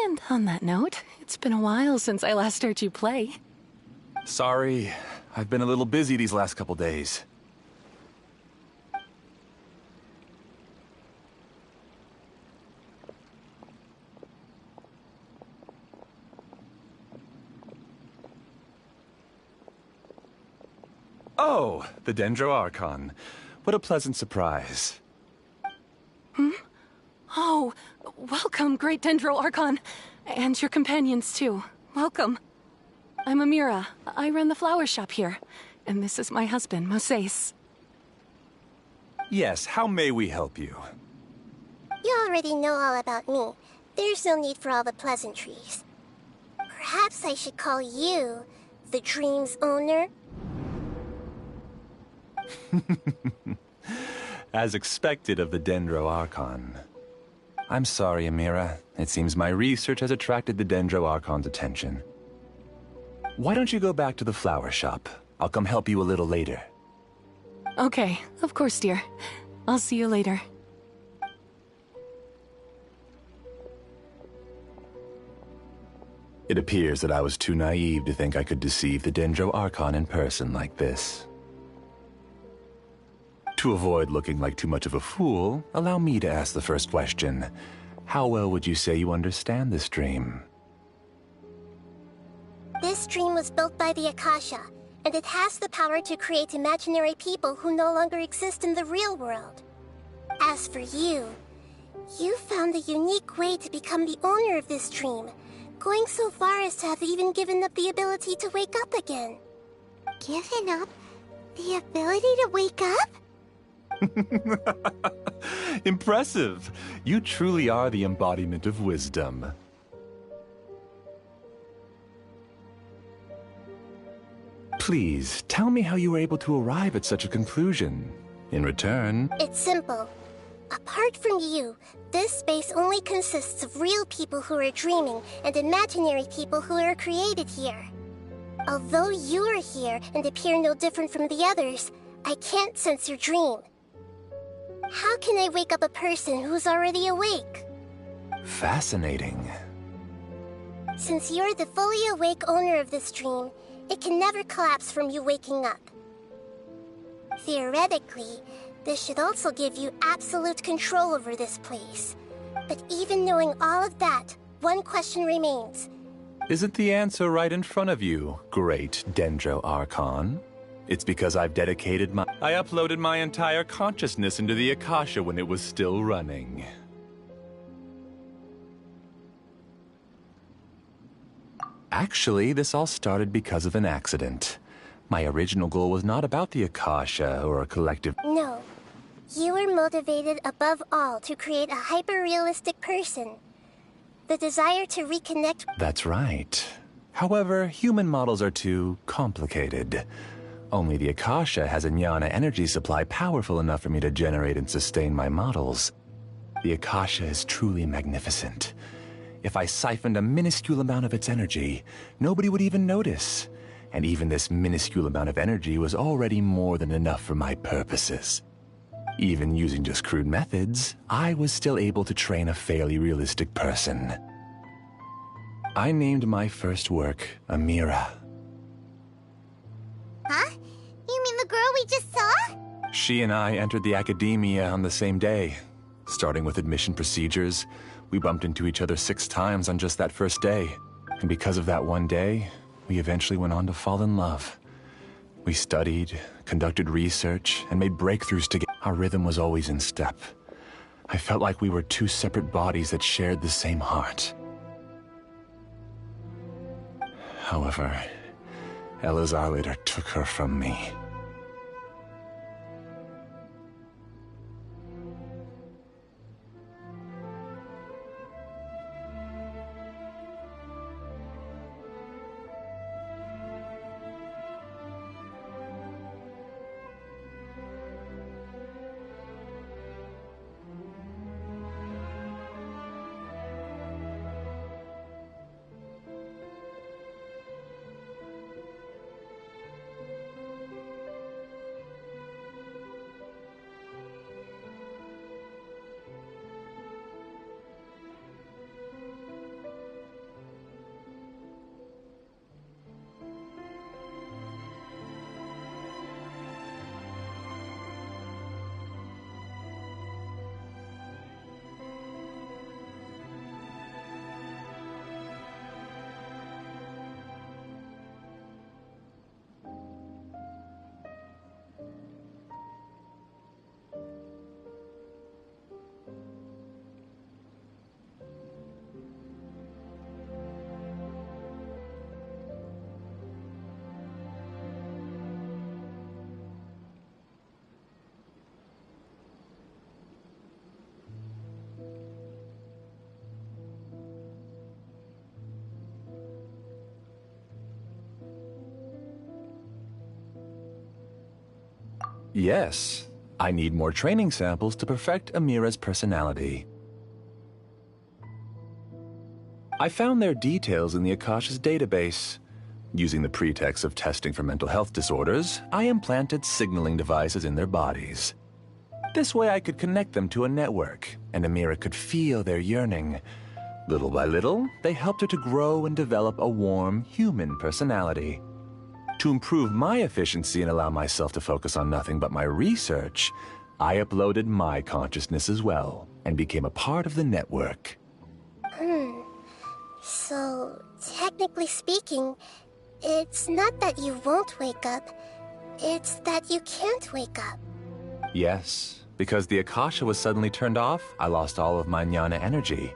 And on that note, it's been a while since I last heard you play. Sorry, I've been a little busy these last couple days. Oh, the Dendro Archon. What a pleasant surprise. Oh, welcome, Great Dendro Archon. And your companions, too. Welcome. I'm Amira. I run the flower shop here. And this is my husband, Moses. Yes, how may we help you? You already know all about me. There's no need for all the pleasantries. Perhaps I should call you the dream's owner? As expected of the Dendro Archon. I'm sorry, Amira. It seems my research has attracted the Dendro Archon's attention. Why don't you go back to the flower shop? I'll come help you a little later. Okay, of course, dear. I'll see you later. It appears that I was too naive to think I could deceive the Dendro Archon in person like this. To avoid looking like too much of a fool, allow me to ask the first question. How well would you say you understand this dream? This dream was built by the Akasha, and it has the power to create imaginary people who no longer exist in the real world. As for you, you found a unique way to become the owner of this dream, going so far as to have even given up the ability to wake up again. Given up the ability to wake up? Impressive! You truly are the embodiment of wisdom. Please, tell me how you were able to arrive at such a conclusion. In return... It's simple. Apart from you, this space only consists of real people who are dreaming and imaginary people who are created here. Although you are here and appear no different from the others, I can't sense your dream. How can I wake up a person who's already awake? Fascinating. Since you're the fully awake owner of this dream, it can never collapse from you waking up. Theoretically, this should also give you absolute control over this place. But even knowing all of that, one question remains. Isn't the answer right in front of you, great Dendro Archon? It's because I uploaded my entire consciousness into the Akasha when it was still running. Actually, this all started because of an accident. My original goal was not about the Akasha or a collective... No. You were motivated above all to create a hyper-realistic person. The desire to reconnect... That's right. However, human models are too complicated. Only the Akasha has a jnana energy supply powerful enough for me to generate and sustain my models. The Akasha is truly magnificent. If I siphoned a minuscule amount of its energy, nobody would even notice. And even this minuscule amount of energy was already more than enough for my purposes. Even using just crude methods, I was still able to train a fairly realistic person. I named my first work Amira. Huh? You mean the girl we just saw? She and I entered the academia on the same day. Starting with admission procedures, we bumped into each other 6 times on just that first day. And because of that one day, we eventually went on to fall in love. We studied, conducted research, and made breakthroughs together. Our rhythm was always in step. I felt like we were 2 separate bodies that shared the same heart. However, Elazar later took her from me. Yes. I need more training samples to perfect Amira's personality. I found their details in the Akasha's database. Using the pretext of testing for mental health disorders, I implanted signaling devices in their bodies. This way I could connect them to a network, and Amira could feel their yearning. Little by little, they helped her to grow and develop a warm, human personality. To improve my efficiency and allow myself to focus on nothing but my research, I uploaded my consciousness as well, and became a part of the network. So, technically speaking, it's not that you won't wake up, it's that you can't wake up. Yes, because the Akasha was suddenly turned off, I lost all of my jnana energy.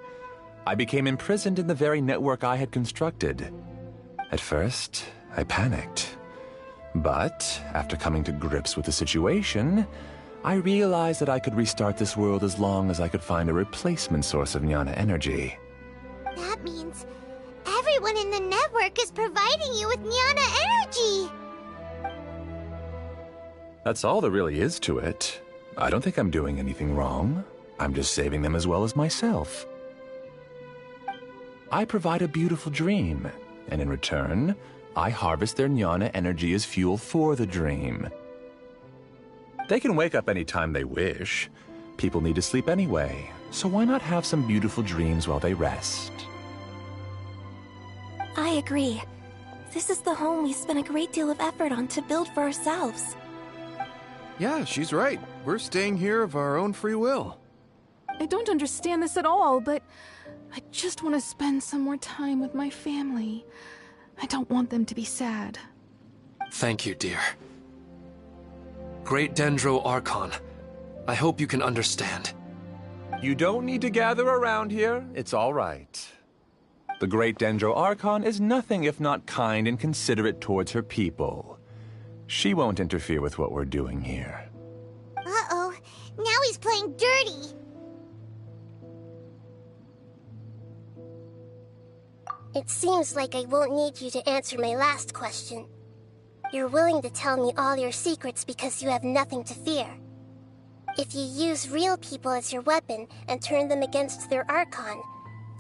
I became imprisoned in the very network I had constructed. At first, I panicked. But, after coming to grips with the situation, I realized that I could restart this world as long as I could find a replacement source of jnana energy. That means everyone in the network is providing you with jnana energy! That's all there really is to it. I don't think I'm doing anything wrong. I'm just saving them as well as myself. I provide a beautiful dream, and in return, I harvest their jnana energy as fuel for the dream. They can wake up any time they wish. People need to sleep anyway, so why not have some beautiful dreams while they rest? I agree. This is the home we spent a great deal of effort on to build for ourselves. Yeah, she's right. We're staying here of our own free will. I don't understand this at all, but I just want to spend some more time with my family. I don't want them to be sad. Thank you, dear. Great Dendro Archon, I hope you can understand. You don't need to gather around here. It's all right. The Great Dendro Archon is nothing if not kind and considerate towards her people. She won't interfere with what we're doing here. Uh-oh, now he's playing dirty! It seems like I won't need you to answer my last question. You're willing to tell me all your secrets because you have nothing to fear. If you use real people as your weapon and turn them against their Archon,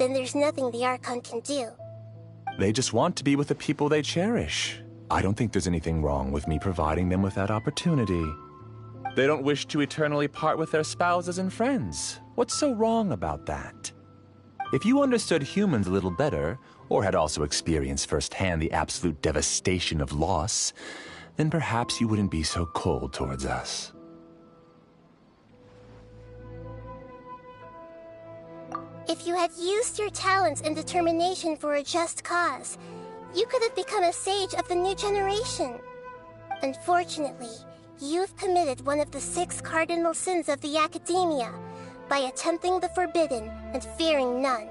then there's nothing the Archon can do. They just want to be with the people they cherish. I don't think there's anything wrong with me providing them with that opportunity. They don't wish to eternally part with their spouses and friends. What's so wrong about that? If you understood humans a little better, or had also experienced firsthand the absolute devastation of loss, then perhaps you wouldn't be so cold towards us. If you had used your talents and determination for a just cause, you could have become a sage of the new generation. Unfortunately, you've committed one of the 6 cardinal sins of the Academia by attempting the forbidden and fearing none.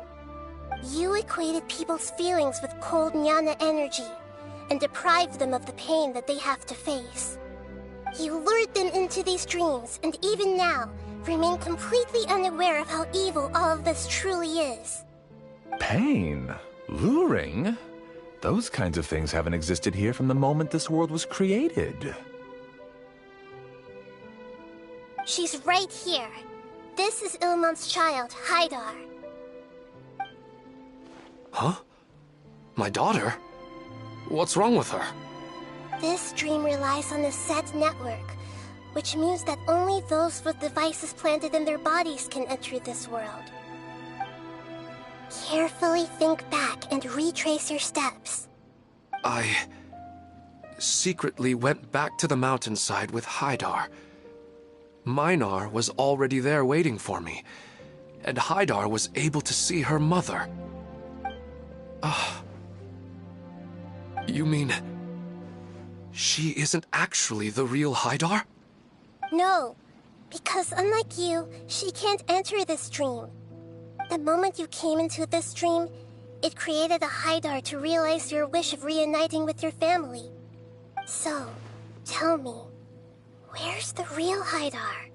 You equated people's feelings with cold jnana energy and deprived them of the pain that they have to face. You lured them into these dreams and even now remain completely unaware of how evil all of this truly is. Pain? Luring? Those kinds of things haven't existed here from the moment this world was created. She's right here. This is Ilmon's child, Haidar. Huh? My daughter? What's wrong with her? This dream relies on a set network, which means that only those with devices planted in their bodies can enter this world. Carefully think back and retrace your steps. I secretly went back to the mountainside with Haidar. Minar was already there waiting for me, and Haidar was able to see her mother. You mean she isn't actually the real Haidar? No, because unlike you, she can't enter this dream. The moment you came into this dream, it created a Haidar to realize your wish of reuniting with your family. So, tell me, where's the real Haidar?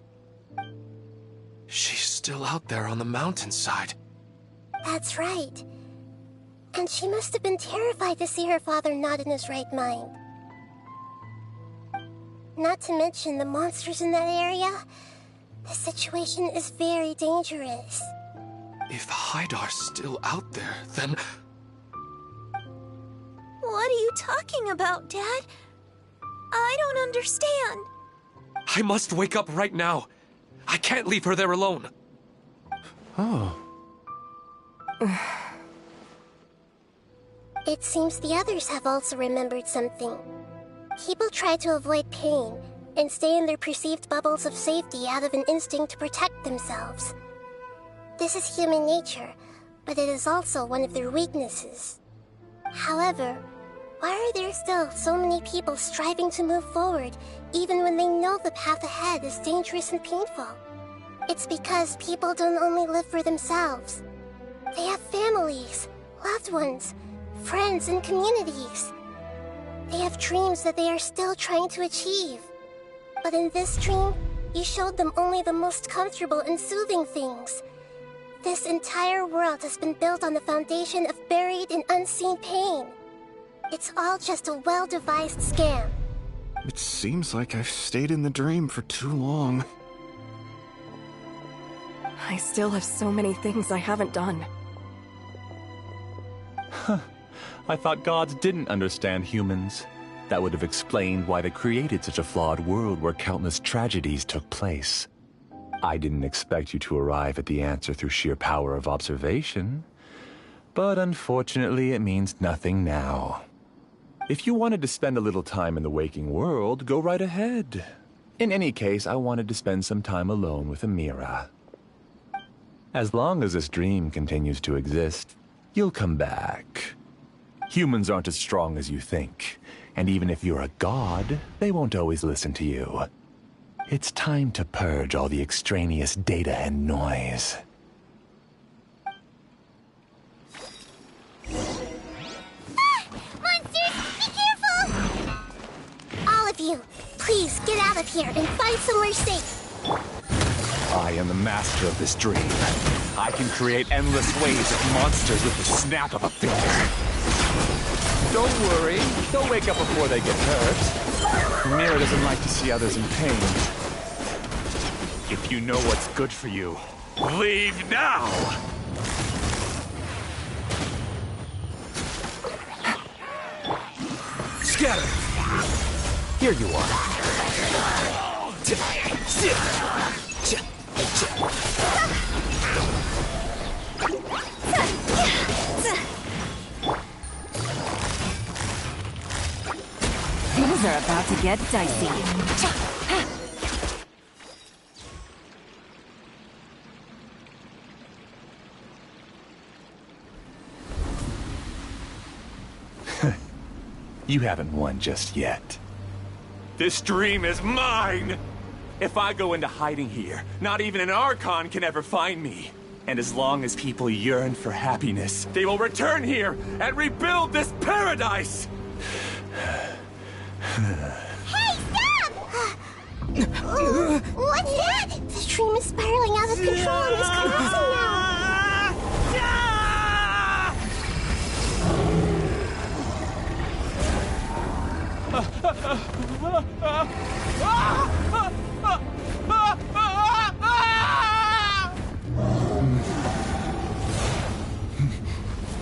She's still out there on the mountainside. That's right. And she must have been terrified to see her father not in his right mind. Not to mention the monsters in that area. The situation is very dangerous. If Hydar's still out there, then... What are you talking about, Dad? I don't understand. I must wake up right now. I can't leave her there alone. Oh. It seems the others have also remembered something. People try to avoid pain and stay in their perceived bubbles of safety out of an instinct to protect themselves. This is human nature, but it is also one of their weaknesses. However, why are there still so many people striving to move forward, even when they know the path ahead is dangerous and painful? It's because people don't only live for themselves. They have families, loved ones, friends, and communities. They have dreams that they are still trying to achieve. But in this dream, you showed them only the most comfortable and soothing things. This entire world has been built on the foundation of buried and unseen pain. It's all just a well-devised scam. It seems like I've stayed in the dream for too long. I still have so many things I haven't done. Huh. I thought gods didn't understand humans. That would have explained why they created such a flawed world where countless tragedies took place. I didn't expect you to arrive at the answer through sheer power of observation. But unfortunately, it means nothing now. If you wanted to spend a little time in the waking world, go right ahead. In any case, I wanted to spend some time alone with Amira. As long as this dream continues to exist, you'll come back. Humans aren't as strong as you think, and even if you're a god, they won't always listen to you. It's time to purge all the extraneous data and noise. Monsters, be careful! All of you, please get out of here and find somewhere safe. I am the master of this dream. I can create endless waves of monsters with the snap of a finger. Don't worry, they'll wake up before they get hurt. Mira doesn't like to see others in pain. If you know what's good for you, leave now! Scatter! Here you are. Things are about to get dicey. You haven't won just yet. This dream is mine! If I go into hiding here, not even an Archon can ever find me. And as long as people yearn for happiness, they will return here and rebuild this paradise! Hey, stop! What's that? The dream is spiraling out of control and is collapsing now.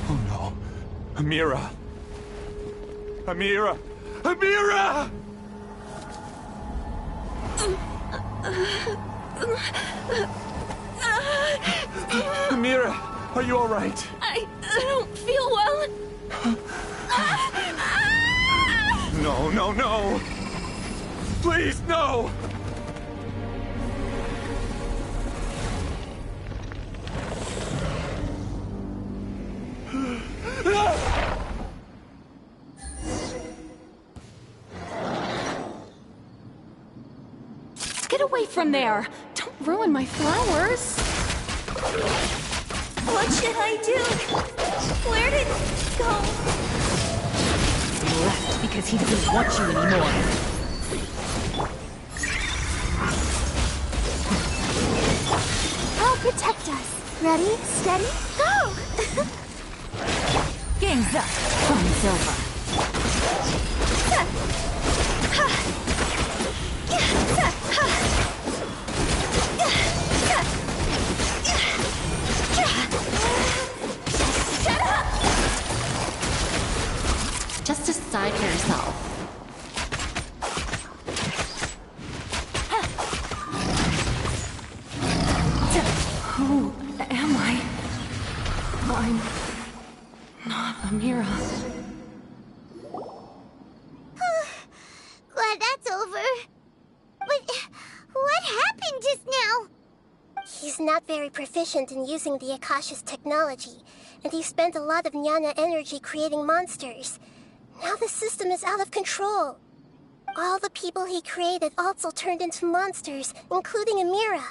Oh no. Amira. Amira! Amira! Amira, are you all right? I don't feel well. No, no, no! Please, no! Get away from there! Don't ruin my flowers! What should I do? Where did it go? He left because he doesn't want you anymore. I'll protect us. Ready, steady, go! Game's up. Fun's over. Just decide for yourself. Who am I? I'm not Amira. Glad that's over. But what happened just now? He's not very proficient in using the Akasha's technology, and he spent a lot of Jnana energy creating monsters. Now the system is out of control. All the people he created also turned into monsters, including Amira.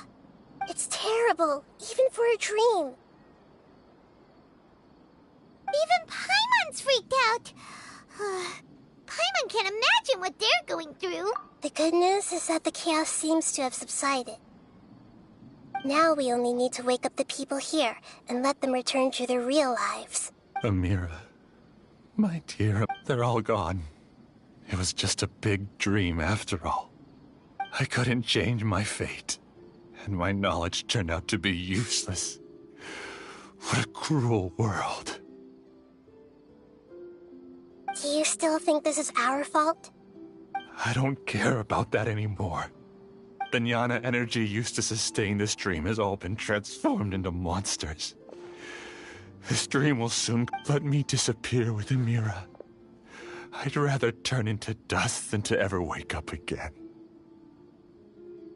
It's terrible, even for a dream. Even Paimon's freaked out. Paimon can't imagine what they're going through. The good news is that the chaos seems to have subsided. Now we only need to wake up the people here and let them return to their real lives. Amira, my dear, they're all gone. It was just a big dream after all. I couldn't change my fate, and my knowledge turned out to be useless. What a cruel world. Do you still think this is our fault? I don't care about that anymore. The Jnana energy used to sustain this dream has all been transformed into monsters. This dream will soon let me disappear with Amira. I'd rather turn into dust than to ever wake up again.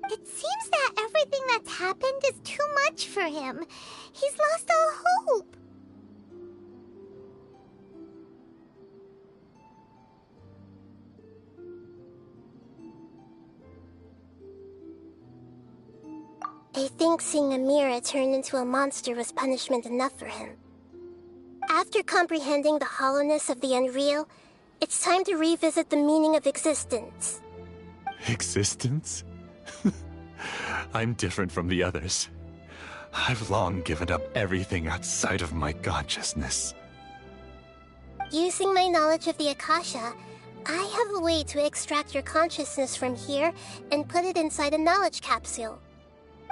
It seems that everything that's happened is too much for him. He's lost all hope. I think seeing Amira turn into a monster was punishment enough for him. After comprehending the hollowness of the unreal, it's time to revisit the meaning of existence. Existence? I'm different from the others. I've long given up everything outside of my consciousness. Using my knowledge of the Akasha, I have a way to extract your consciousness from here and put it inside a knowledge capsule.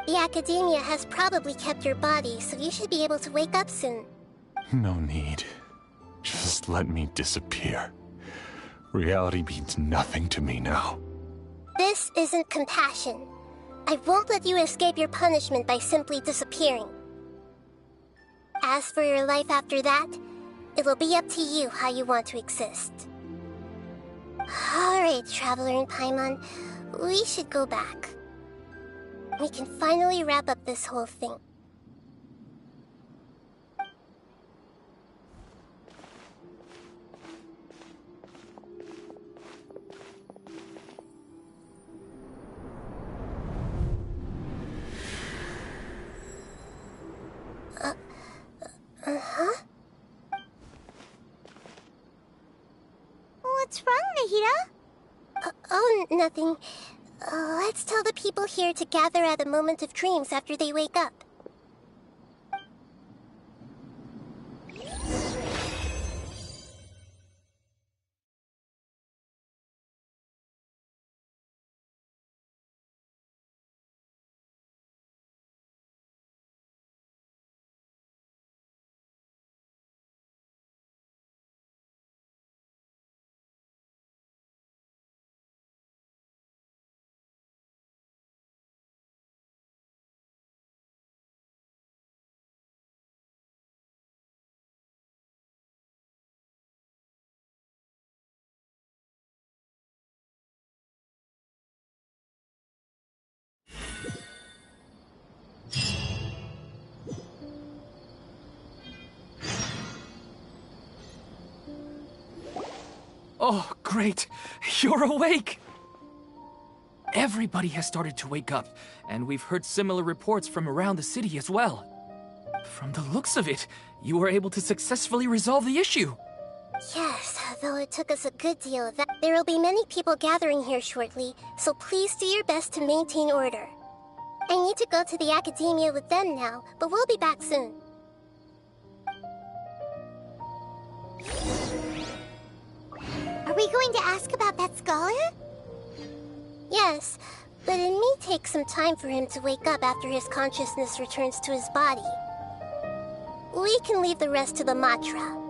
The Academia has probably kept your body, so you should be able to wake up soon. No need. Just let me disappear. Reality means nothing to me now. This isn't compassion. I won't let you escape your punishment by simply disappearing. As for your life after that, it'll be up to you how you want to exist. Alright, Traveler and Paimon, we should go back. We can finally wrap up this whole thing. What's wrong, Nahida? Oh, nothing. Let's tell the people here to gather at a moment of dreams after they wake up. Oh, great! You're awake! Everybody has started to wake up, and we've heard similar reports from around the city as well. From the looks of it, you were able to successfully resolve the issue. Yes, though it took us a good deal of that. There will be many people gathering here shortly, so please do your best to maintain order. I need to go to the Academia with them now, but we'll be back soon. Are we going to ask about that scholar? Yes, but it may take some time for him to wake up after his consciousness returns to his body. We can leave the rest to the mantra.